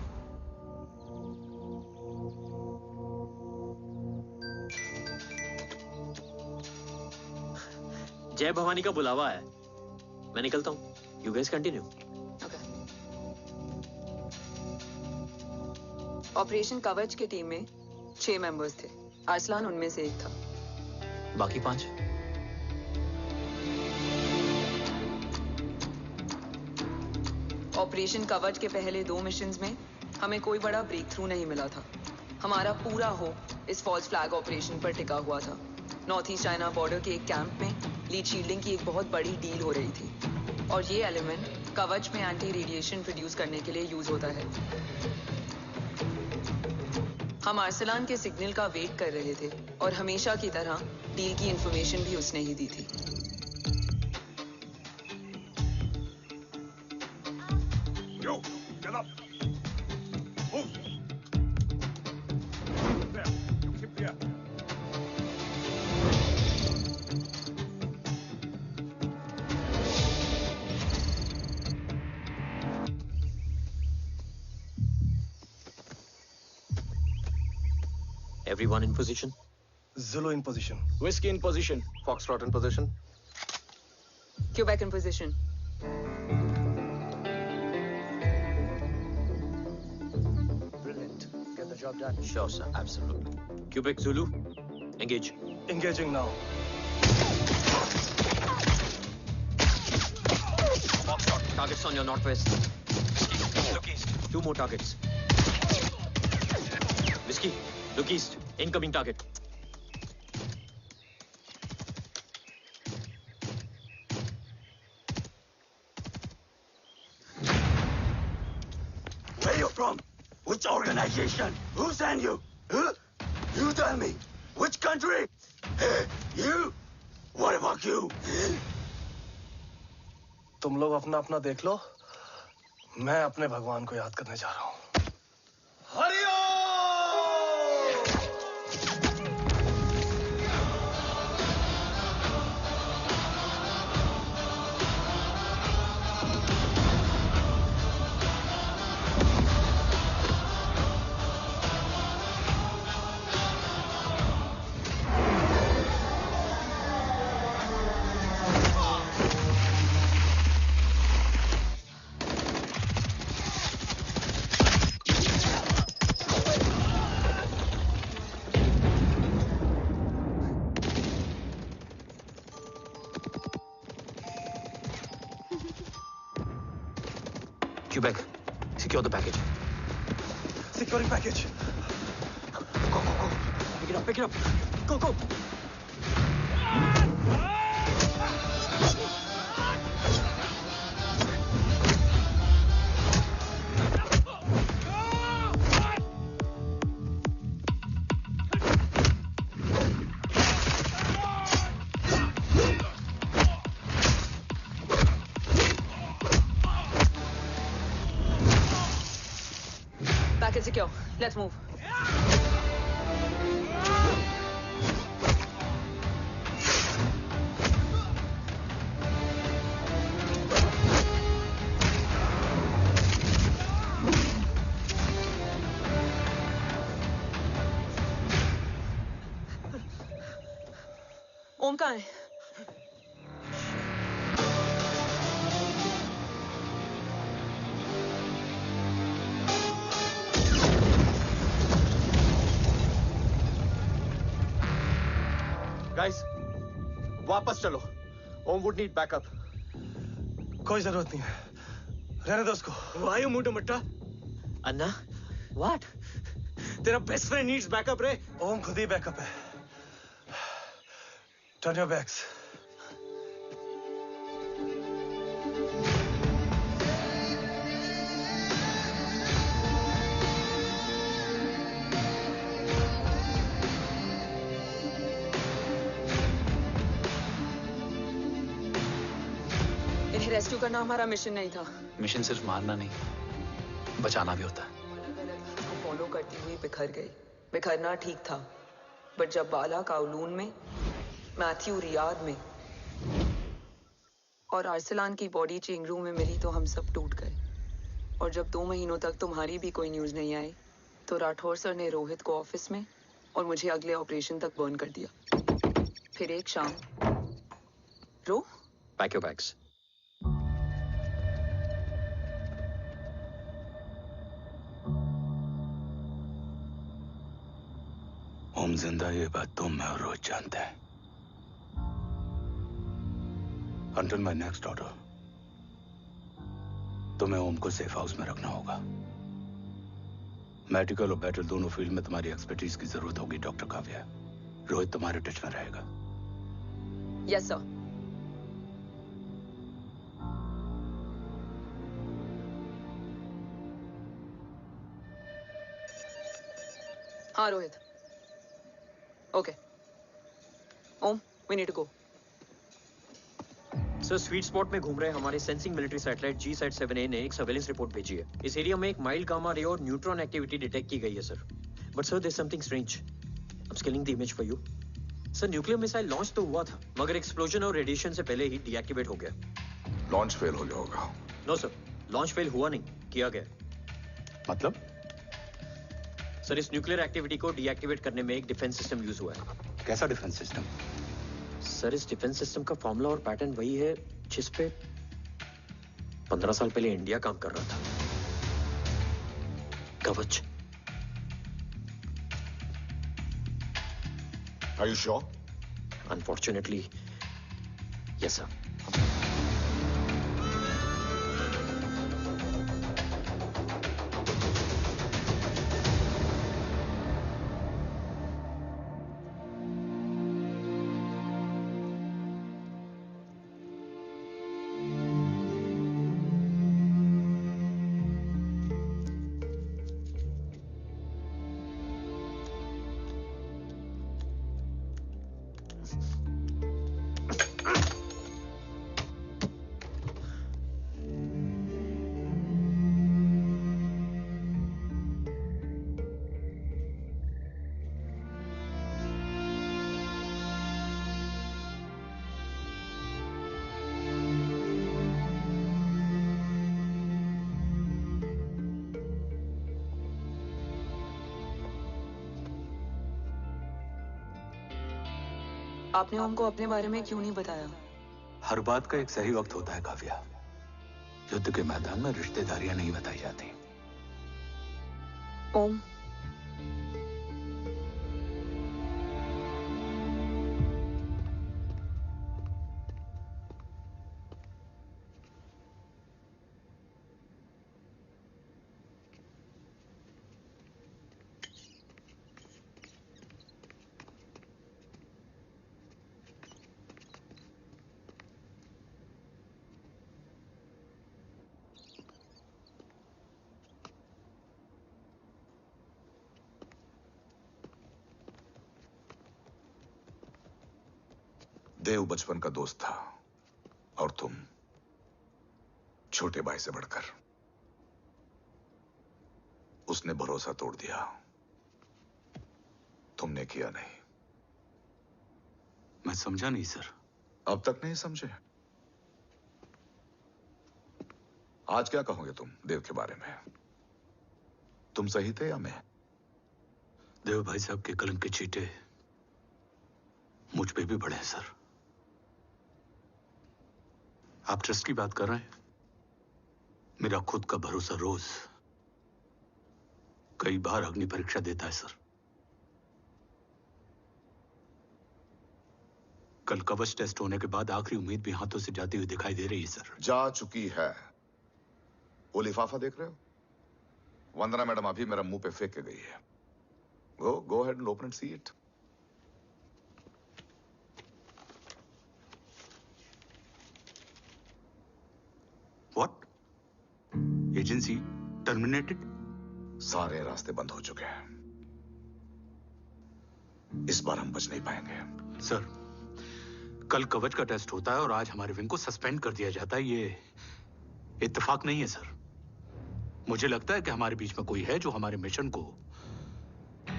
जय भवानी का बुलावा है, मैं निकलता हूँ। You guys continue. ऑपरेशन कवच की टीम में 6 मेंबर्स थे, अरसलान उनमें से एक था। बाकी 5? ऑपरेशन कवच के पहले 2 मिशंस में हमें कोई बड़ा ब्रेक थ्रू नहीं मिला था। हमारा पूरा होप इस फॉल्स फ्लैग ऑपरेशन पर टिका हुआ था। नॉर्थ ईस्ट चाइना बॉर्डर के एक कैंप में लीड शील्डिंग की एक बहुत बड़ी डील हो रही थी, और ये एलिमेंट कवच में एंटी रेडिएशन प्रोड्यूस करने के लिए यूज होता है। हम अरसलान के सिग्नल का वेट कर रहे थे, और हमेशा की तरह डील की इंफॉर्मेशन भी उसने ही दी थी। Yo, get up. Move. There, you keep there. Everyone in position? Zulu in position. Whiskey in position. Foxtrot in position. Quebec in position. Brilliant. Get the job done. Sure, sir. Absolutely. Quebec Zulu, engage. Engaging now. Foxtrot, targets on your northwest. Look east. 2 more targets. Whiskey, look east. Incoming target. Where you from? Which organization? Who sent you? Huh? You tell me. Which country? Hey, you? What about you? तुम लोग अपना अपना देख लो, मैं अपने भगवान को याद करने जा रहा हूँ। you back. Secure the package. Securing package. Go. Pick it up. Go. Package secure. Let's move. ओम कहाँ है? गाइस, वापस चलो। ओम वुड नीड बैकअप। कोई जरूरत नहीं है, रहने दो उसको। Why you moved Matta? Anna, what? तेरा बेस्ट फ्रेंड नीड्स बैकअप रे। ओम खुद ही बैकअप है। Turn your backs. इन्हें रेस्क्यू करना हमारा मिशन नहीं था। मिशन सिर्फ मारना नहीं, बचाना भी होता है। को फॉलो करती हुई बिखर गई। बिखरना ठीक था, बट जब बाला काउलून में, मैथ्यू रियाद में और आर्सलान की बॉडी चेंज रूम में मिली तो हम सब टूट गए। और जब 2 महीनों तक तुम्हारी भी कोई न्यूज नहीं आई तो राठौर सर ने रोहित को ऑफिस में और मुझे अगले ऑपरेशन तक बर्न कर दिया। फिर एक शाम पैक योर बैग्स। ओम जिंदा, ये बात तुम मैं और रोहित जानते हैं। Until my next order, तुम्हें ओम को सेफ हाउस में रखना होगा। मेडिकल और बैटल दोनों फील्ड में तुम्हारी एक्सपर्टीज की जरूरत होगी डॉक्टर काव्या। रोहित तुम्हारे टच में रहेगा। Yes sir. हाँ Rohit. Okay Om, we need to go. Sir, sweet spot में घूम रहे हमारे सेंसिंग मिलिट्री सैटेलाइट G-Sat-7A ने एक सर्वेलेंस रिपोर्ट भेजी है। इस एरिया में एक माइल्ड गामा रे और न्यूट्रॉन एक्टिविटी डिटेक्ट की गई है sir. But sir, there is something strange. I am scaling the image for you. Sir, nuclear missile launch तो हुआ था, मगर एक्सप्लोजन और रेडिएशन से पहले ही डीएक्टिवेट हो गया। लॉन्च फेल हो गया होगा। नो सर, लॉन्च फेल हुआ नहीं, किया गया। मतलब? सर, इस न्यूक्लियर एक्टिविटी को डीएक्टिवेट करने में एक डिफेंस सिस्टम यूज हुआ है। कैसा डिफेंस सिस्टम? सर, इस डिफेंस सिस्टम का फॉर्मूला और पैटर्न वही है जिस पे 15 साल पहले इंडिया काम कर रहा था। कवच। Are you sure? Unfortunately, yes, sir. आपने ओम को अपने बारे में क्यों नहीं बताया? हर बात का एक सही वक्त होता है काव्या। युद्ध के मैदान में रिश्तेदारियां नहीं बताई जाती। ओम, देव बचपन का दोस्त था और तुम छोटे भाई से बढ़कर। उसने भरोसा तोड़ दिया, तुमने किया नहीं। मैं समझा नहीं सर। अब तक नहीं समझे? आज क्या कहोगे तुम देव के बारे में? तुम सही थे या मैं? देव भाई साहब के कलंक के चीटे मुझ पे भी पड़े हैं सर। आप ट्रस्ट की बात कर रहे हैं? मेरा खुद का भरोसा रोज कई बार अग्नि परीक्षा देता है सर। कल कवच टेस्ट होने के बाद आखिरी उम्मीद भी हाथों से जाती हुई दिखाई दे रही है सर। जा चुकी है। वो लिफाफा देख रहे हो? वंदना मैडम अभी मेरा मुंह पे फेंक के गई है। Go ahead and open and see it. What? Agency terminated? सारे रास्ते बंद हो चुके हैं। इस बार हम बच नहीं पाएंगे। सर, कल कवच का टेस्ट होता है और आज हमारे विंग को सस्पेंड कर दिया जाता है। ये इत्तेफाक नहीं है सर। मुझे लगता है कि हमारे बीच में कोई है जो हमारे मिशन को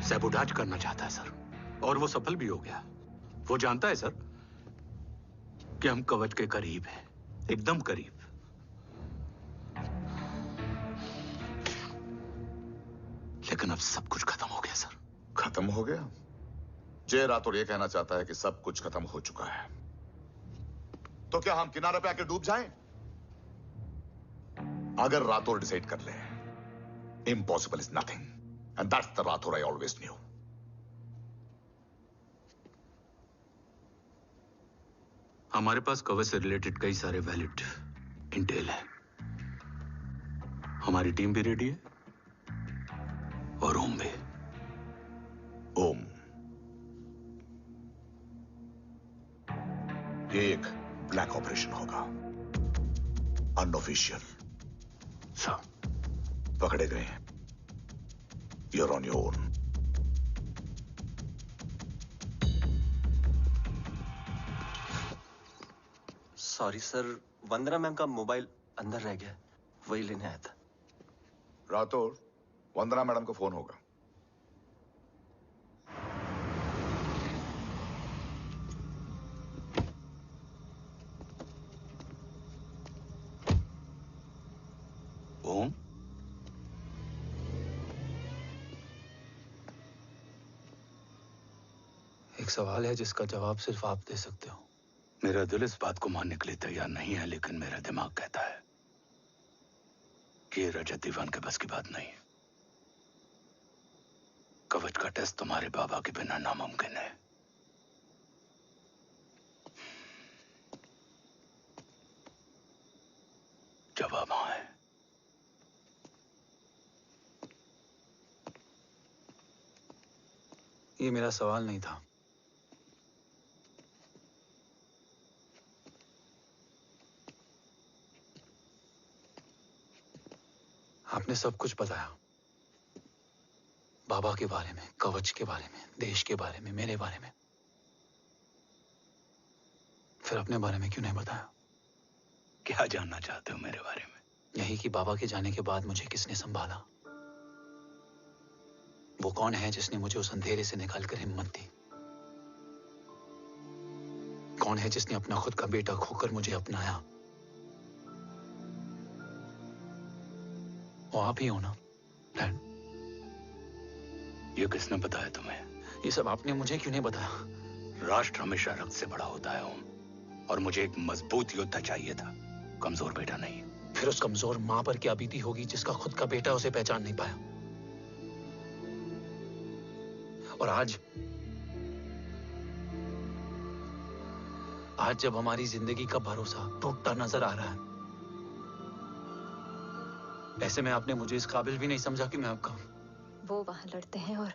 सैबोटाज करना चाहता है सर, और वो सफल भी हो गया। वो जानता है सर कि हम कवच के करीब हैं, एकदम करीब। लेकिन अब सब कुछ खत्म हो गया सर। खत्म हो गया? जय राठौड़ ये कहना चाहता है कि सब कुछ खत्म हो चुका है। तो क्या हम किनारे पे आके डूब जाएं? अगर राठौड़ डिसाइड कर ले, impossible is nothing, and that's the Rathore I always new. हमारे पास कवच से रिलेटेड कई सारे वैलिड इंटेल है। हमारी टीम भी रेडी है और ओम भी। ओम, ये एक ब्लैक ऑपरेशन होगा, अनऑफिशियल। सर, पकड़े गए हैं, you're on your own. Sorry sir, Vandana ma'am का मोबाइल अंदर रह गया, वही लेने आया था। राठौड़, वंदना मैडम को फोन होगा। ओम, एक सवाल है जिसका जवाब सिर्फ आप दे सकते हो। मेरा दिल इस बात को मानने के लिए तैयार नहीं है, लेकिन मेरा दिमाग कहता है कि ये रजत दीवान के बस की बात नहीं है। कवच का टेस्ट तुम्हारे बाबा के बिना नामुमकिन है। जवाब हाँ है। ये मेरा सवाल नहीं था। आपने सब कुछ बताया, बाबा के बारे में, कवच के बारे में, देश के बारे में, मेरे बारे में। फिर अपने बारे में क्यों नहीं बताया? क्या जानना चाहते हो मेरे बारे में? यही कि बाबा के जाने के बाद मुझे किसने संभाला? वो कौन है जिसने मुझे उस अंधेरे से निकालकर हिम्मत दी? कौन है जिसने अपना खुद का बेटा खोकर मुझे अपनाया? वो आप ही हो ना, डैड? ये किसने बताया तुम्हें? ये सब आपने मुझे क्यों नहीं बताया? राष्ट्र हमेशा रक्त से बड़ा होता है ओम, और मुझे एक मजबूत योद्धा चाहिए था, कमजोर बेटा नहीं। फिर उस कमजोर मां पर क्या बीती होगी जिसका खुद का बेटा उसे पहचान नहीं पाया? और आज जब हमारी जिंदगी का भरोसा टूटता नजर आ रहा है, ऐसे में आपने मुझे इस काबिल भी नहीं समझा कि मैं आपका। वो वहां लड़ते हैं और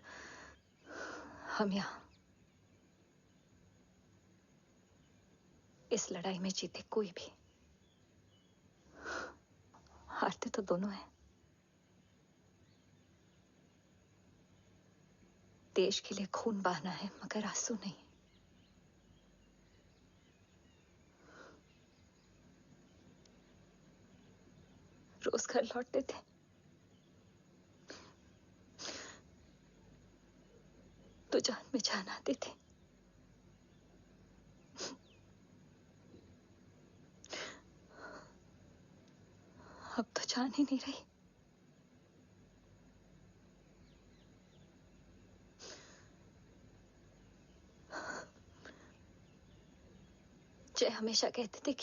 हम यहाँ। इस लड़ाई में जीते कोई भी, हारते तो दोनों हैं। देश के लिए खून बहाना है, मगर आंसू नहीं। रोज घर लौटते थे। तो जान में जान आती थी। अब तो जान ही नहीं रही। जय हमेशा कहते थे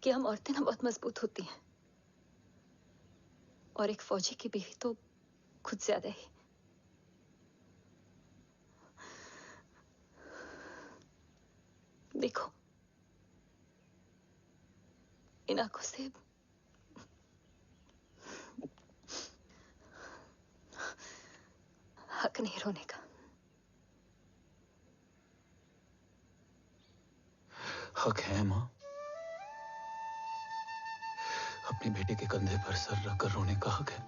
कि हम औरतें ना बहुत मजबूत होती हैं, और एक फौजी की बीवी तो खुद ज्यादा ही। देखो, इन आंखों से हक नहीं रोने का। हक है माँ, अपने बेटे के कंधे पर सर रखकर रोने का हक है।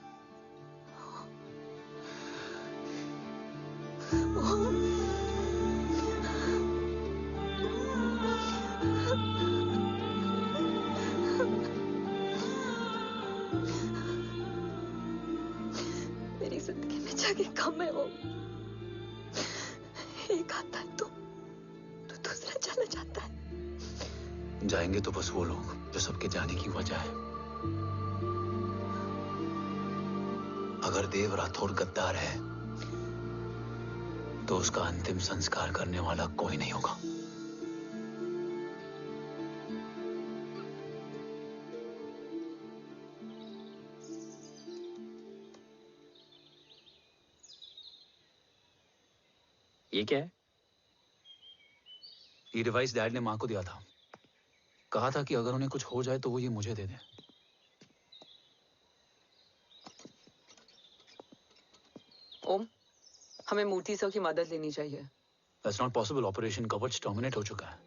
मेरी जिंदगी में जगह कम है। वो एक आता है तो दूसरा चला जाता है। जाएंगे तो बस वो लोग जो सबके जाने की वजह है। अगर देव राठौर गद्दार है तो उसका अंतिम संस्कार करने वाला कोई नहीं होगा। ये क्या है? ये डिवाइस डैड ने मां को दिया था। कहा था कि अगर उन्हें कुछ हो जाए तो वो ये मुझे दे दें। ओम, हमें मूर्ति सर की मदद लेनी चाहिए। That's not possible. ऑपरेशन कवच टर्मिनेट हो चुका है।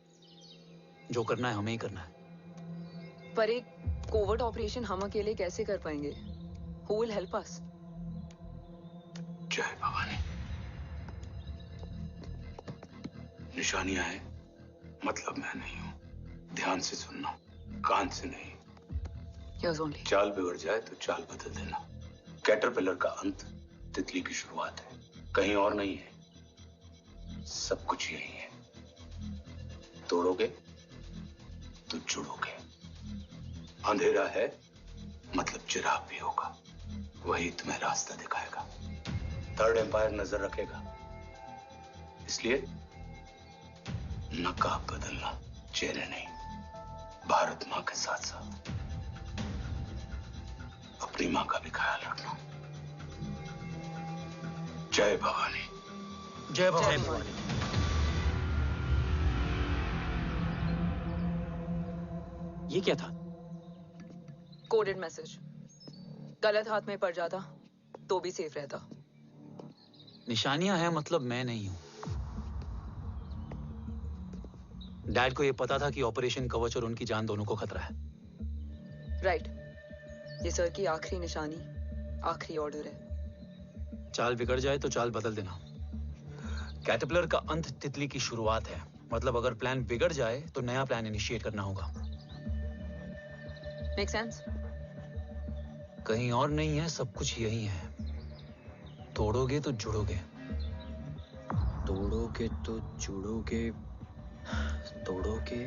जो करना है हमें ही करना है। पर एक कोवर्ट ऑपरेशन हम अकेले कैसे कर पाएंगे? Who will help us? जय भवानी। निशानियां हैं, मतलब मैं नहीं हूं। ध्यान से सुनना, कान से नहीं। Yes, only. चाल बिगड़ जाए तो चाल बदल देना। कैटरपिलर का अंत तितली की शुरुआत है, कहीं और नहीं है। सब कुछ यही है। तोड़ोगे तो जुड़ोगे। अंधेरा है मतलब चिराग भी होगा, वही तुम्हें रास्ता दिखाएगा। थर्ड एम्पायर नजर रखेगा, इसलिए नकाब बदलना, चेहरे नहीं। भारत मां के साथ साथ अपनी मां का भी ख्याल रखना। जय भवानी। जय भवानी। ये क्या था? Coded message. गलत हाथ में पड़ जाता तो भी सेफ रहता। निशानियां हैं मतलब मैं नहीं हूं। डैड को यह पता था कि ऑपरेशन कवच और उनकी जान दोनों को खतरा है। राइट। ये सर की आखिरी निशानी, आखिरी ऑर्डर है। चाल बिगड़ जाए तो चाल बदल देना। कैटरपिलर का अंत तितली की शुरुआत है, मतलब अगर प्लान बिगड़ जाए तो नया प्लान इनिशिएट करना होगा। Make sense? कहीं और नहीं है, सब कुछ यही है। तोड़ोगे तो जुड़ोगे। तोड़ोगे तो जुड़ोगे। तोड़ोगे।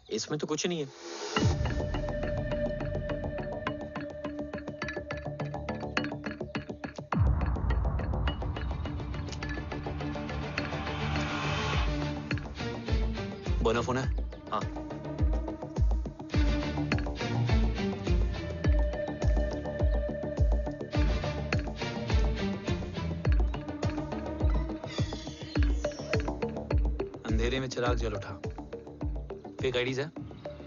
इसमें तो कुछ नहीं है। बना फोन है? हाँ। अंधेरे में चिराग जल उठा। फेक आईडीज है?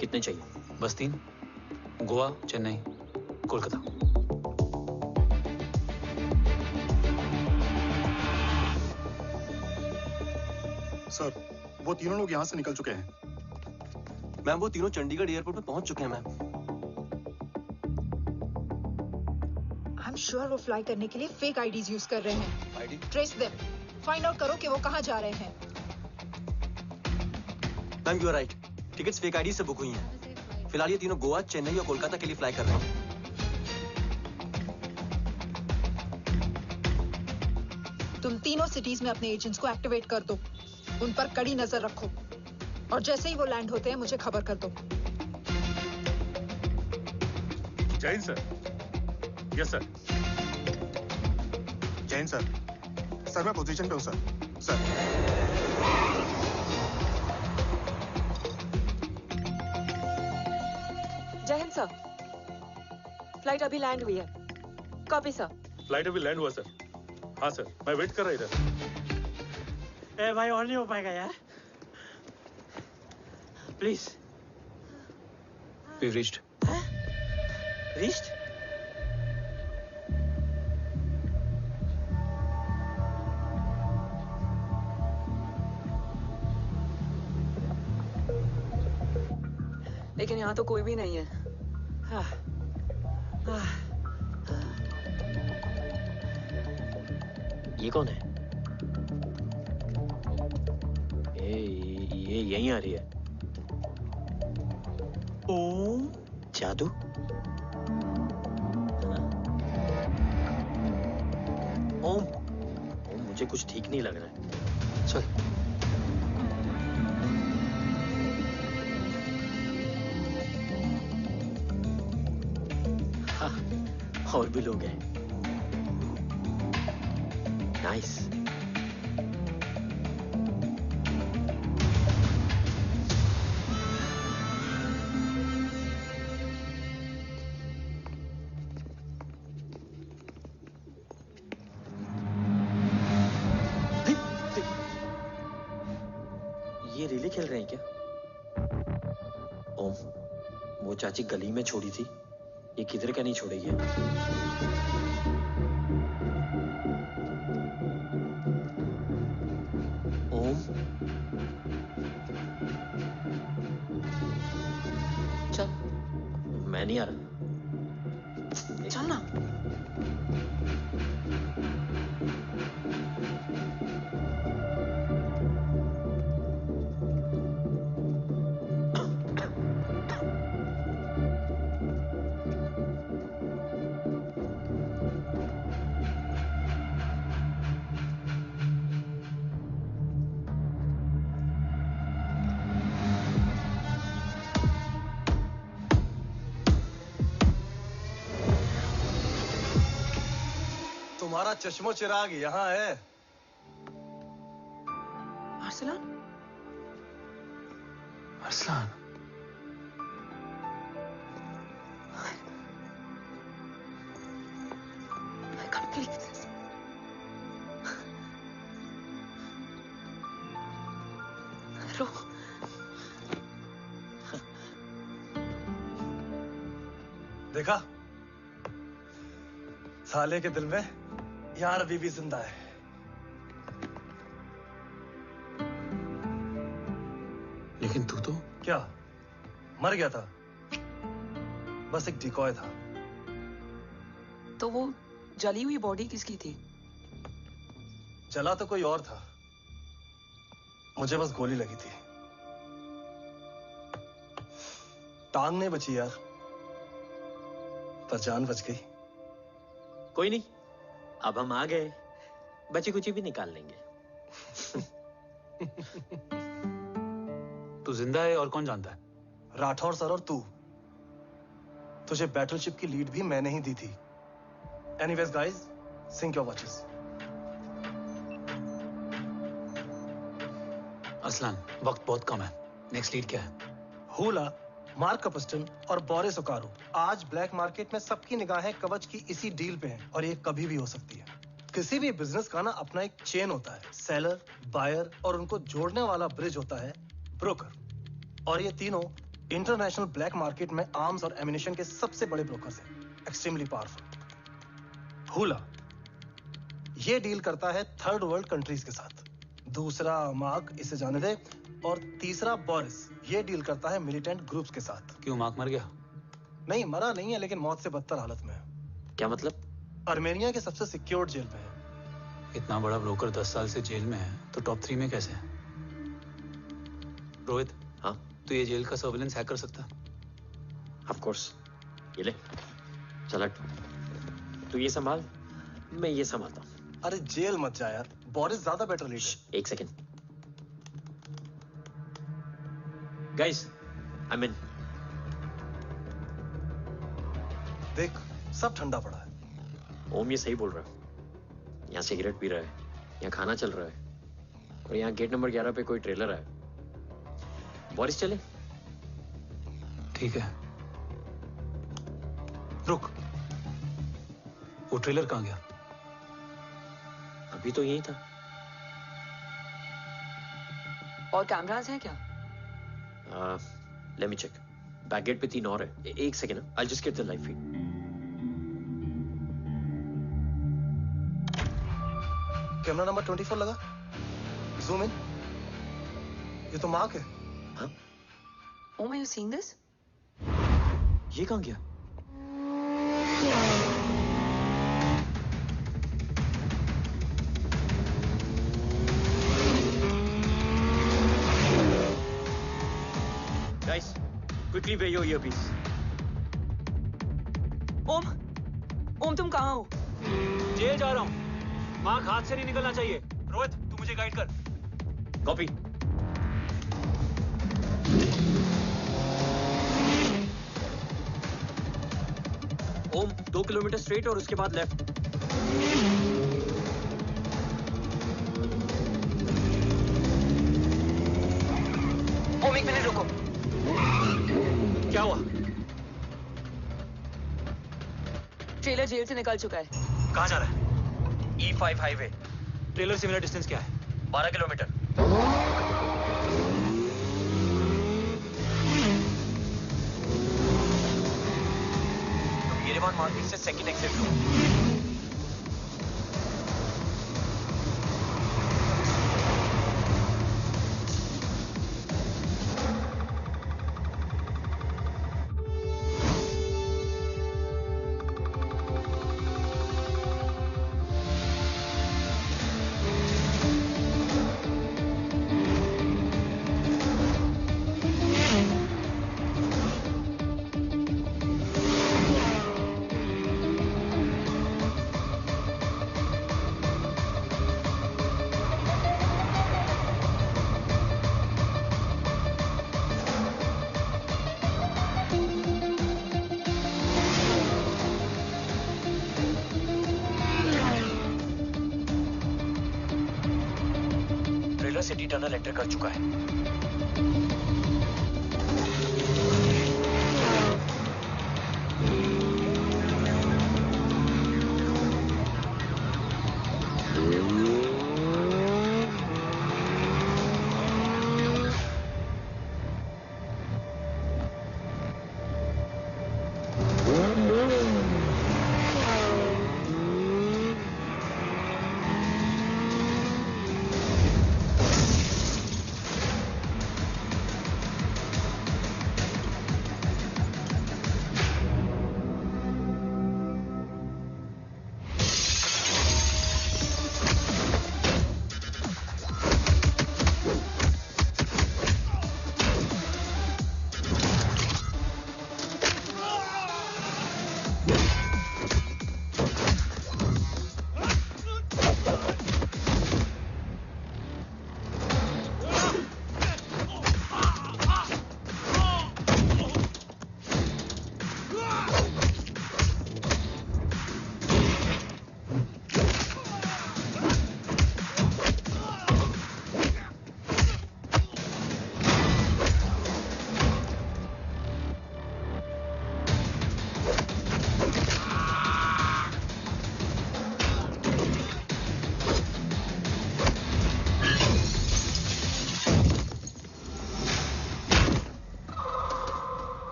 कितने चाहिए? बस 3। गोवा, चेन्नई, कोलकाता। सर, वो तीनों लोग यहाँ से निकल चुके हैं। मैम, वो तीनों चंडीगढ़ एयरपोर्ट पे पहुंच चुके हैं मैम। I'm श्योर वो फ्लाई करने के लिए फेक आईडीज यूज कर रहे हैं। ID? Trace them, find out करो कि वो कहाँ जा रहे हैं। Ma'am you are right, tickets fake ID से बुक हुई हैं। फिलहाल ये तीनों गोवा, चेन्नई और कोलकाता के लिए फ्लाई कर रहे हैं। तुम तीनों सिटीज में अपने एजेंट्स को एक्टिवेट कर दो, उन पर कड़ी नजर रखो और जैसे ही वो लैंड होते हैं मुझे खबर कर दो। Jain sir. Yes sir. Jain sir. Sir मैं पोजीशन पे हूँ सर। सर। जय हिंद सर, फ्लाइट अभी लैंड हुई है। Copy sir. फ्लाइट अभी लैंड हुआ सर। हाँ सर, मैं वेट कर रहा इधर। ए भाई और नहीं हो पाएगा यार, प्लीज। We've reached. Reached? लेकिन यहाँ तो कोई भी नहीं है। ये कौन है? ये यहीं आ रही है। ओम जादू? ओम मुझे कुछ ठीक नहीं लग रहा है। चल। हाँ, और भी लोग हैं। नाइस। ये रिले खेल रहे हैं क्या? ओम, वो चाची गली में छोड़ी थी, ये किधर का नहीं छोड़ेगी। ओम, चल। मैं नहीं आ रहा। चल ना। तुम्हारा चश्मो चिराग यहाँ है। Arsalan? Arsalan? I can't believe this. रो। देखा? साले के दिल में यार अभी भी जिंदा है। लेकिन तू तो क्या मर गया था? बस एक डिकॉय था। तो वो जली हुई बॉडी किसकी थी? जला तो कोई और था, मुझे बस गोली लगी थी। टांग नहीं बची यार, पर जान बच गई। कोई नहीं, अब हम आ गए, बची कुची भी निकाल लेंगे। तू जिंदा है और कौन जानता है? राठौर सर और तू। तुझे बैटलशिप की लीड भी मैंने ही दी थी। Anyways guys, sync your watches. Aslan, वक्त बहुत कम है। नेक्स्ट लीड क्या है? हुला, मार्क कपस्टन और बोरिस ओकारो। आज ब्लैक मार्केट में सबकी निगाहें कवच की इसी डील पे हैं और ये कभी भी हो सकती है। किसी भी बिजनेस का ना अपना एक चेन होता है, सेलर, बायर और उनको जोड़ने वाला ब्रिज होता है ब्रोकर। और ये तीनों इंटरनेशनल ब्लैक मार्केट में आर्म्स और एमिनेशन के सबसे बड़े ब्रोकर्स हैं, एक्सट्रीमली पावरफुल। हुला ये डील करता है थर्ड वर्ल्ड कंट्रीज के साथ। दूसरा मार्क, इसे जाने दे। और तीसरा बोरिस, ये डील करता है मिलिटेंट ग्रुप्स के साथ। क्यों, मार्क मर गया? नहीं, मरा नहीं है, लेकिन मौत से बदतर हालत में है। क्या मतलब? आर्मेनिया के सबसे सिक्योर्ड जेल में है। इतना बड़ा ब्रोकर 10 साल से जेल में है तो टॉप 3 में कैसे है? रोहित, हाँ तो ये जेल का सर्विलेंस हैक कर सकता है? Of course. ये ले चल हट, तू ये संभाल, मैं ये संभालता हूँ। अरे जेल मत जा यार, बोरिस ज्यादा बेटर लीडर। एक सेकेंड गाइस, आई मीन देख सब ठंडा पड़ा है। ओम ये सही बोल रहा है। यहाँ सिगरेट पी रहा है, यहाँ खाना चल रहा है, और यहाँ गेट नंबर 11 पे कोई ट्रेलर है। बोरिस चले? ठीक है। रुक, वो ट्रेलर कहाँ गया? अभी तो यही था। और कैमरास हैं क्या? Let me check. Back gate पे 3 और है। एक second, I just get the live feed. Camera number 24 लगा, जूम इन। ये तो मार्क है। हाँ? Oh, are you seeing this? ये कहाँ गया? Guys, quickly wear your earpiece. ओम तुम कहाँ हो? जेल जा रहा हूँ। मार्क हाथ से नहीं निकलना चाहिए। रोहित, तू मुझे गाइड कर। कॉपी। ओम 2 किलोमीटर स्ट्रेट और उसके बाद लेफ्ट। ओम 1 मिनट रुको। क्या हुआ? ट्रेलर जेल से निकल चुका है। कहाँ जा रहा है? E5 highway. ट्रेलर से मेरा डिस्टेंस क्या है? 12 किलोमीटर। येरेवान मार्केट से सेकंड एक्सिट लो। सिटी टनल एंटर कर चुका है।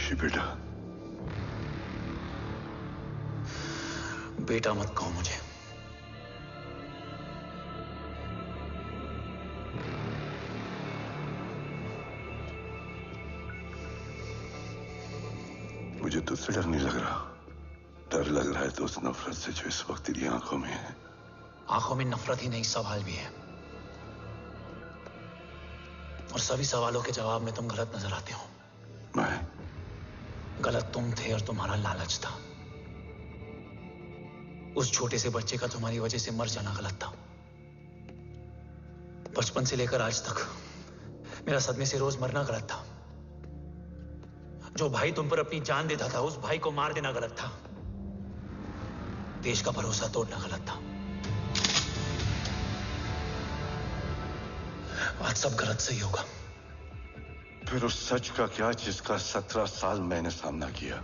ऋषि बेटा। बेटा मत कहो मुझे। मुझे तुझसे डर नहीं लग रहा, डर लग रहा है तो उस नफरत से जो इस वक्त तेरी आंखों में है। आंखों में नफरत ही नहीं, सवाल भी है, और सभी सवालों के जवाब में तुम गलत नजर आते हो। मैं गलत तुम थे और तुम्हारा लालच था। उस छोटे से बच्चे का तुम्हारी वजह से मर जाना गलत था। बचपन से लेकर आज तक मेरा सदमे से रोज मरना गलत था। जो भाई तुम पर अपनी जान देता था, उस भाई को मार देना गलत था। देश का भरोसा तोड़ना गलत था। आज सब गलत सही होगा। फिर उस सच का क्या जिसका 17 साल मैंने सामना किया?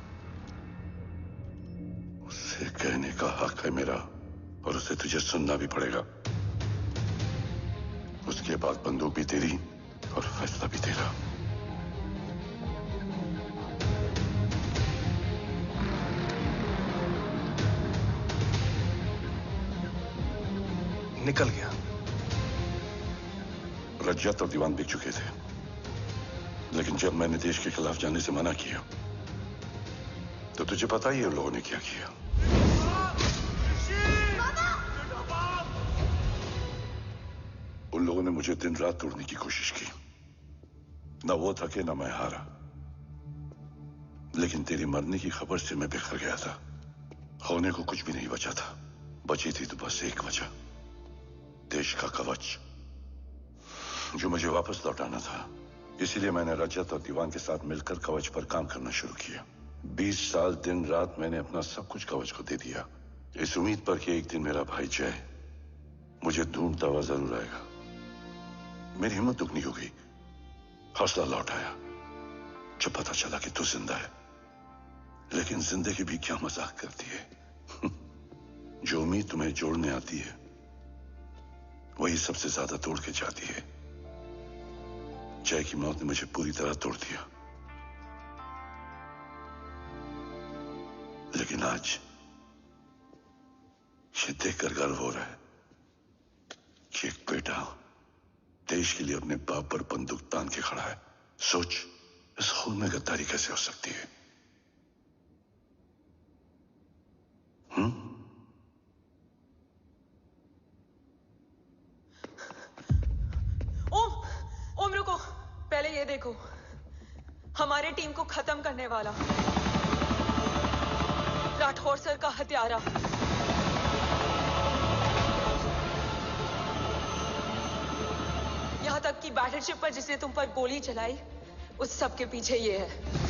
उसे कहने का हक है मेरा, और उसे तुझे सुनना भी पड़ेगा। उसके बाद बंदूक भी तेरी और फैसला भी तेरा। निकल गया। रज्जत और दीवान बिक चुके थे, लेकिन जब मैंने देश के खिलाफ जाने से मना किया तो तुझे पता ही है उन लोगों ने क्या किया। उन लोगों ने मुझे दिन रात तोड़ने की कोशिश की। ना वो थके ना मैं हारा, लेकिन तेरी मरने की खबर से मैं बिखर गया था। होने को कुछ भी नहीं बचा था। बची थी तो बस एक वजह, देश का कवच, जो मुझे वापस लौटाना था। इसीलिए मैंने रजत और दीवान के साथ मिलकर कवच पर काम करना शुरू किया। 20 साल दिन रात मैंने अपना सब कुछ कवच को दे दिया, इस उम्मीद पर कि एक दिन मेरा भाई जय मुझे ढूंढता हुआ जरूर आएगा। मेरी हिम्मत दुगनी हो गई, हौसला लौट आया जब पता चला कि तू जिंदा है। लेकिन जिंदगी भी क्या मजाक करती है। जो उम्मीद तुम्हें जोड़ने आती है वही सबसे ज्यादा तोड़ के जाती है। जय की मौत ने मुझे पूरी तरह तोड़ दिया, लेकिन आज ये देखकर गर्व हो रहा है कि एक बेटा देश के लिए अपने बाप पर बंदूक तान के खड़ा है। सोच, इस खून में गद्दारी कैसे हो सकती है? ओम रुको, पहले ये देखो, हमारे टीम को खत्म करने वाला राठौर सर का हत्यारा। यहां तक कि बैटलशिप पर जिसने तुम पर गोली चलाई, उस सब के पीछे ये है।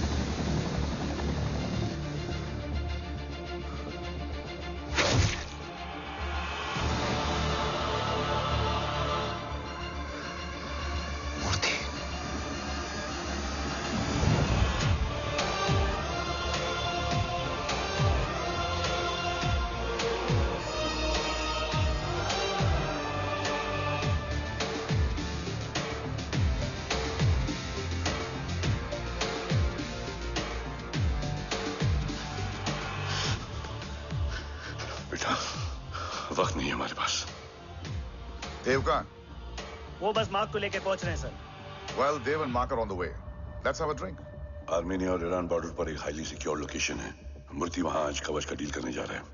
वक्त नहीं है हमारे पास। देव कहाँ? वो बस मार्क को लेके पहुंच रहे हैं sir. Well, Dev and Mark are on the way. Let's have a drink. Armenia और ईरान बॉर्डर पर एक हाईली सिक्योर लोकेशन है। मूर्ति वहां आज कवच का डील करने जा रहा है।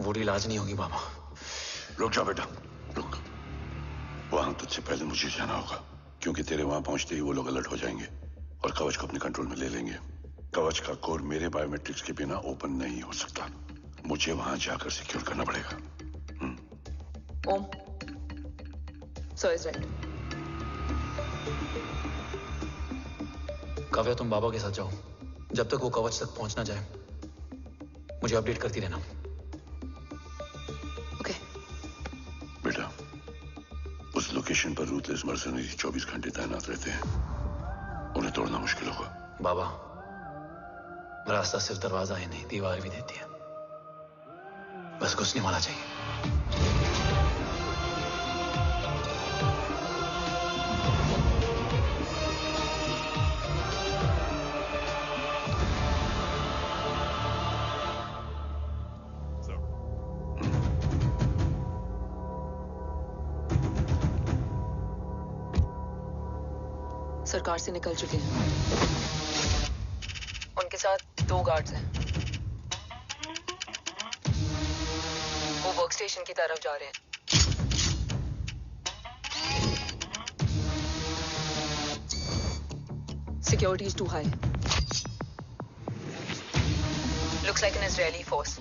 वो डील आज नहीं होगी बाबा। रुक जा बेटा, रुक। वहां तुझसे पहले मुझे जाना होगा, क्योंकि तेरे वहां पहुंचते ही वो लोग अलर्ट हो जाएंगे और कवच को अपने कंट्रोल में ले लेंगे। कवच का कोर मेरे बायोमेट्रिक्स के बिना ओपन नहीं हो सकता। मुझे वहां जाकर सिक्योर करना पड़ेगा। ओम, सर इज राइट। काव्या, तुम बाबा के साथ जाओ। जब तक वो कवच तक पहुंच ना जाए मुझे अपडेट करती रहना। ओके। बेटा, उस लोकेशन पर रूथलेस मर्सनरी 24 घंटे तैनात रहते हैं। उन्हें तोड़ना मुश्किल होगा। बाबा, रास्ता सिर्फ दरवाजा ही नहीं, दीवार भी देती है। बस घुसने वाला चाहिए। सरकार से निकल चुके हैं। उनके साथ 2 गार्ड्स हैं। वो वर्क स्टेशन की तरफ जा रहे हैं। Security is too high. Looks like an Israeli force.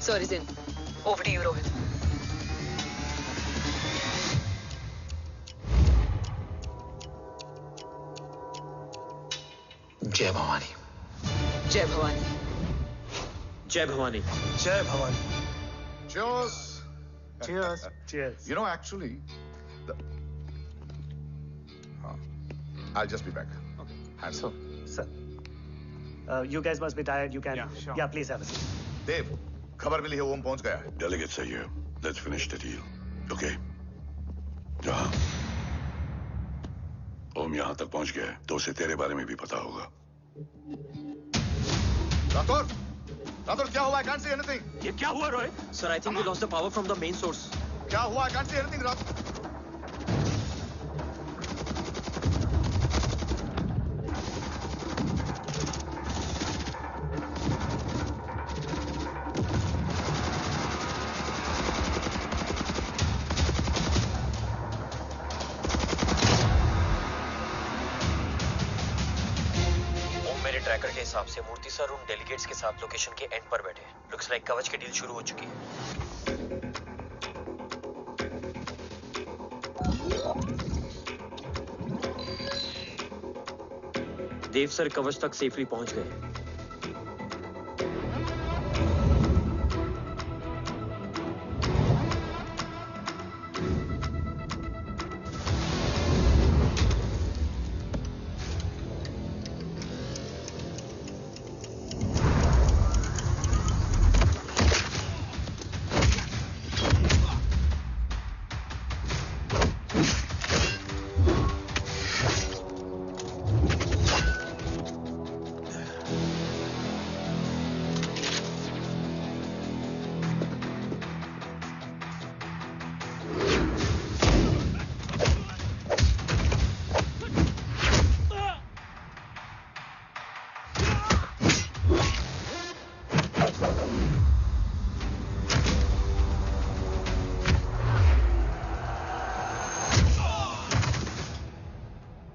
Sir is in. Over to you, Rohit. जय भवानी। जय भवानी। जय भवानी। जय Bhavani. Cheers. Cheers. Cheers. You know, actually, I'll just be back. Okay. Hands So, sir, you guys must be tired. You can. Yeah, sure. Yeah, please have a seat. Dave, खबर मिली है ओम पहुंच गया है। Delegates are here. Let's finish the deal. Okay? जहाँ ओम यहाँ तक पहुंच गया है तो उसे तेरे बारे में भी पता होगा। राठौर, राठौर क्या हुआ? I can't see anything. ये क्या हुआ Rohit? Sir, I think we lost the power from the main source. क्या हुआ? I can't see anything, Rathore. Tracker के हिसाब से मूर्ति सर उन डेलीगेट्स के साथ लोकेशन के एंड पर बैठे। लुक्स लाइक कवच की डील शुरू हो चुकी है। देव सर कवच तक सेफली पहुंच गए।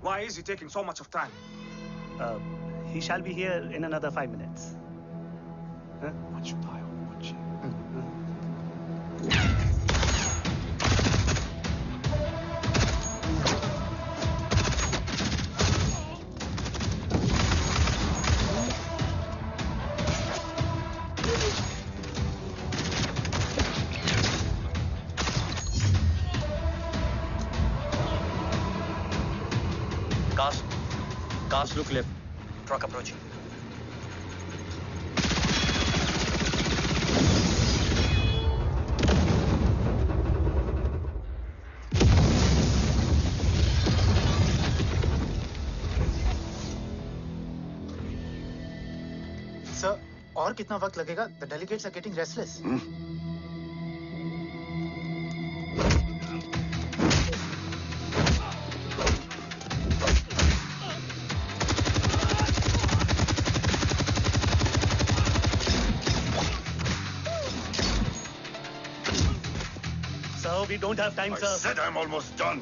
Why is he taking so much of time? He shall be here in another 5 minutes. Huh? Cast look left. Truck approaching. Sir, और कितना वक्त लगेगा? The delegates are getting restless. We don't have time, sir. I said I'm almost done.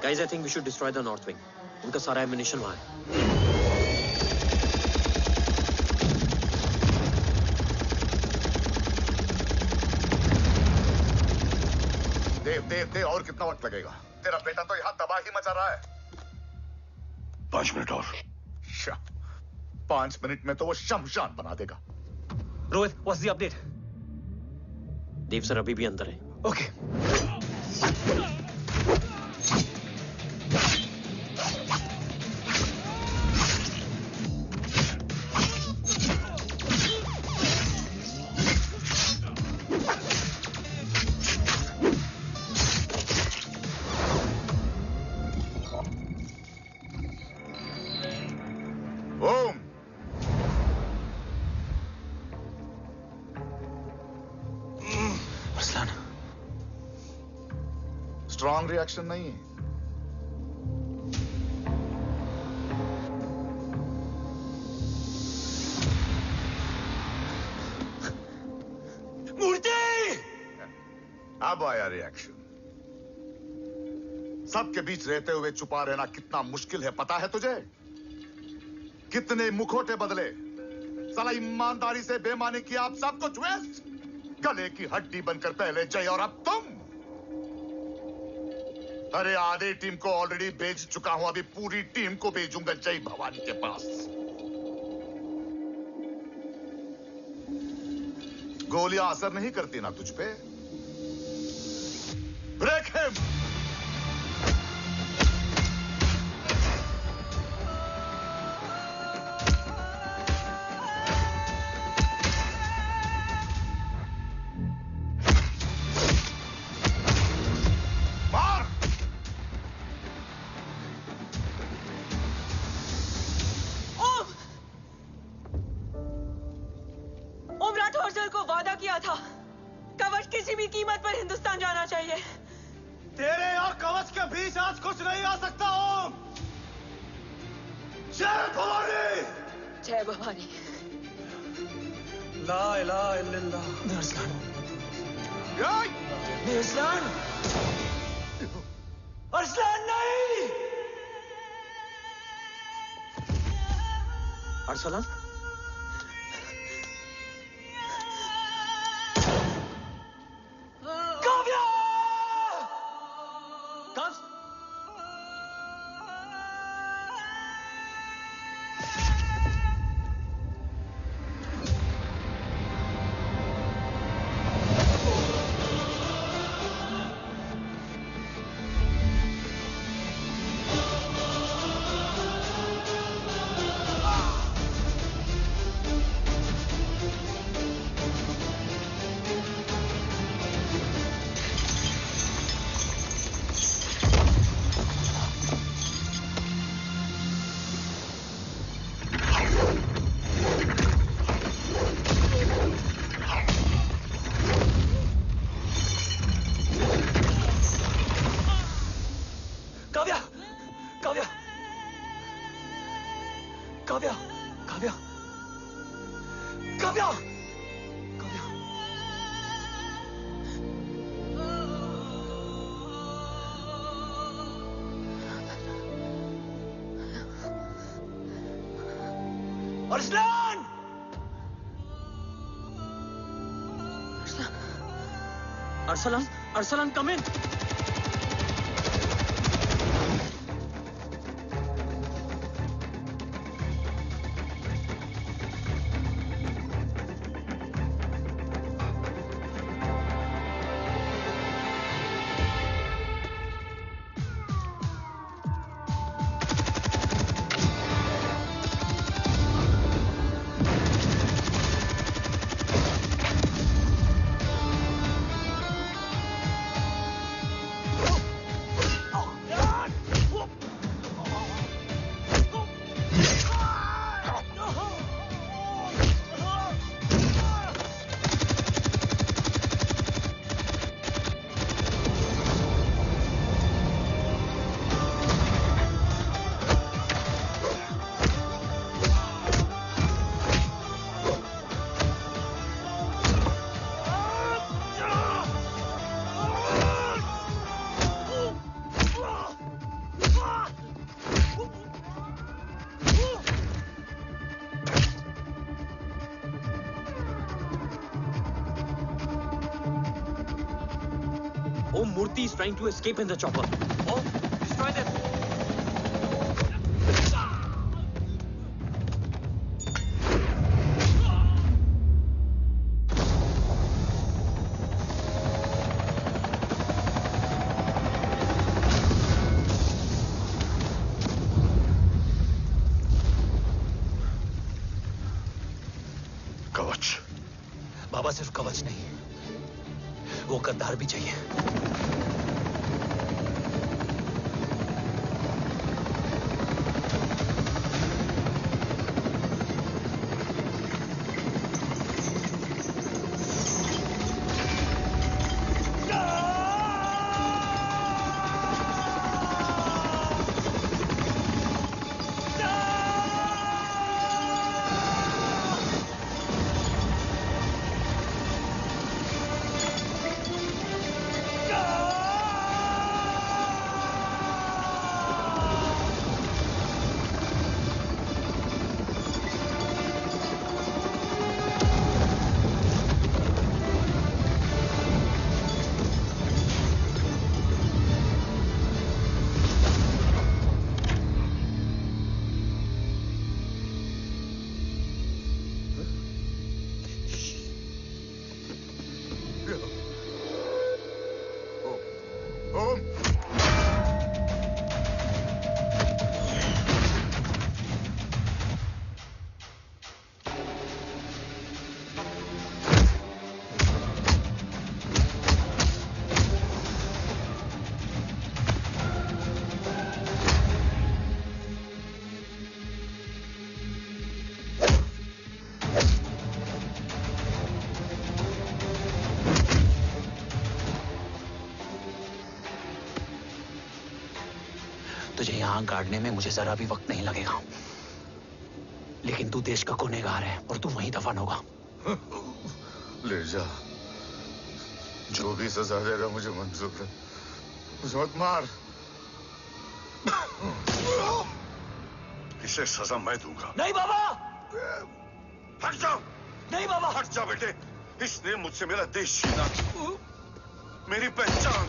Guys, I think we should destroy the north wing. उनका सारा ammunition वहाँ है. देव और कितना वक्त लगेगा? तेरा बेटा तो यहाँ तबाही मचा रहा है. 5 मिनट और. 5 मिनट में तो वो शमशान बना देगा. Rohit, what's the update? Dev sir अभी भी अंदर है. Okay. स्ट्रॉन्ग रिएक्शन नहीं है. मूर्ति! अब आया रिएक्शन. सबके बीच रहते हुए छुपा रहना कितना मुश्किल है पता है तुझे? कितने मुखौटे बदले. साला ईमानदारी से बेमानी किया, आप सब कुछ वेस्ट. गले की हड्डी बनकर पहले जय और अब तुम. अरे आधे टीम को ऑलरेडी भेज चुका हूं, अभी पूरी टीम को भेजूंगा जय भवानी के पास. गोलियां असर नहीं करती ना तुझ पे. Break him. Arsalan? Kavya! Arsalan, come in. trying to escape in the chopper. Oh, destroy them. कवच। बाबा सिर्फ कवच नहीं, वो गद्दार भी चाहिए। तुझे यहां गाड़ने में मुझे जरा भी वक्त नहीं लगेगा, लेकिन तू देश का गुनहगार है और तू वहीं दफन होगा। ले जा, जो भी सजा देगा मुझे मंजूर है, मुझे मत मार। इसे सजा मैं दूंगा। नहीं बाबा, हट जाओ। नहीं बाबा, हट जा बेटे। इसने मुझसे मेरा देश छीना, मेरी पहचान,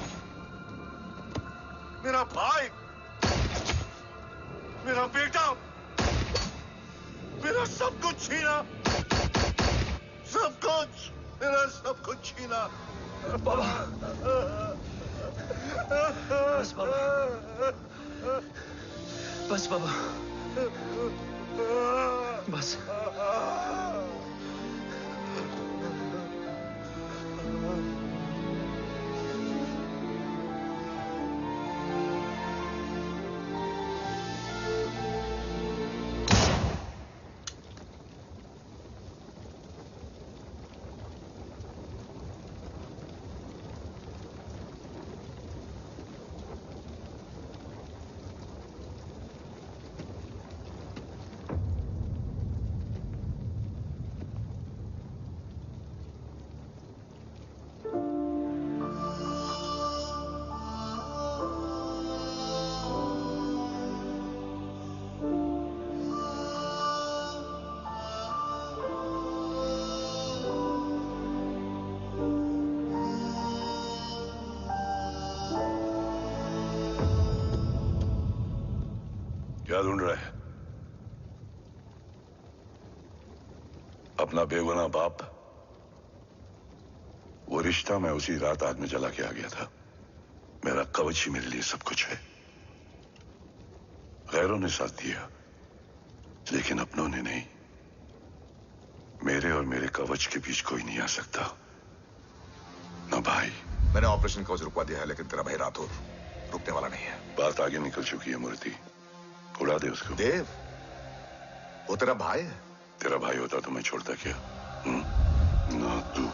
मेरा भाई, मेरा बेटा, मेरा सब कुछ छीना, सब कुछ, मेरा सब कुछ छीना। बाबा, बस बाबा, बस बाबा, बस। क्या ढूंढ रहा है? अपना बेगुनाह बाप। वो रिश्ता मैं उसी रात आग में जला के आ गया था। मेरा कवच ही मेरे लिए सब कुछ है। गैरों ने साथ दिया, लेकिन अपनों ने नहीं। मेरे और मेरे कवच के बीच कोई नहीं आ सकता। ना भाई। मैंने ऑपरेशन कवच रुकवा दिया है, लेकिन तेरा भाई राठौर रुकने वाला नहीं है। बात आगे निकल चुकी है मूर्ति, उड़ा दे उसको। देव, वो तेरा भाई है। तेरा भाई होता तो मैं छोड़ता क्या? ना तू।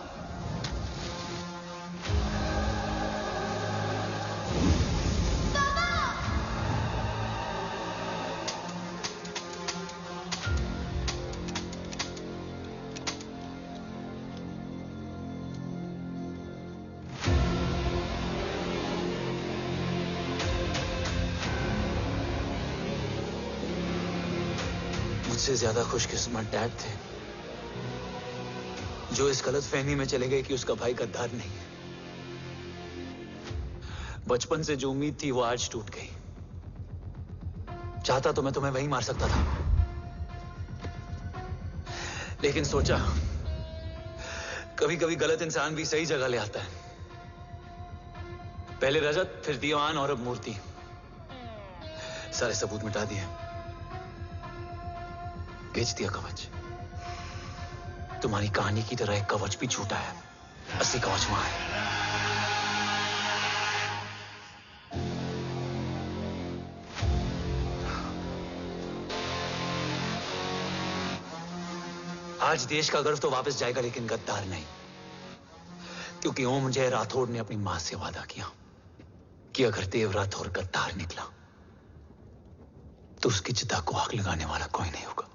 मुझसे ज्यादा खुशकिस्मत डैड थे, जो इस गलत फहमी में चले गए कि उसका भाई गद्दार नहीं है। बचपन से जो उम्मीद थी वो आज टूट गई। चाहता तो मैं तुम्हें वहीं मार सकता था, लेकिन सोचा कभी कभी गलत इंसान भी सही जगह ले आता है। पहले रजत, फिर दीवान और अब मूर्ति। सारे सबूत मिटा दिए, बेच दिया कवच। तुम्हारी कहानी की तरह एक कवच भी छूटा है, असली कवच वहां है। आज देश का गर्व तो वापस जाएगा, लेकिन गद्दार नहीं, क्योंकि ओम जय राठौड़ ने अपनी मां से वादा किया कि अगर देव राठौड़ गद्दार निकला तो उसकी चिता को आग लगाने वाला कोई नहीं होगा।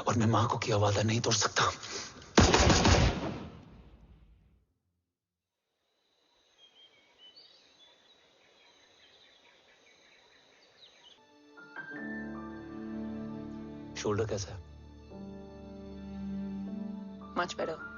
और मैं मां को किया वादा नहीं तोड़ सकता। शोल्डर कैसा है? Much better.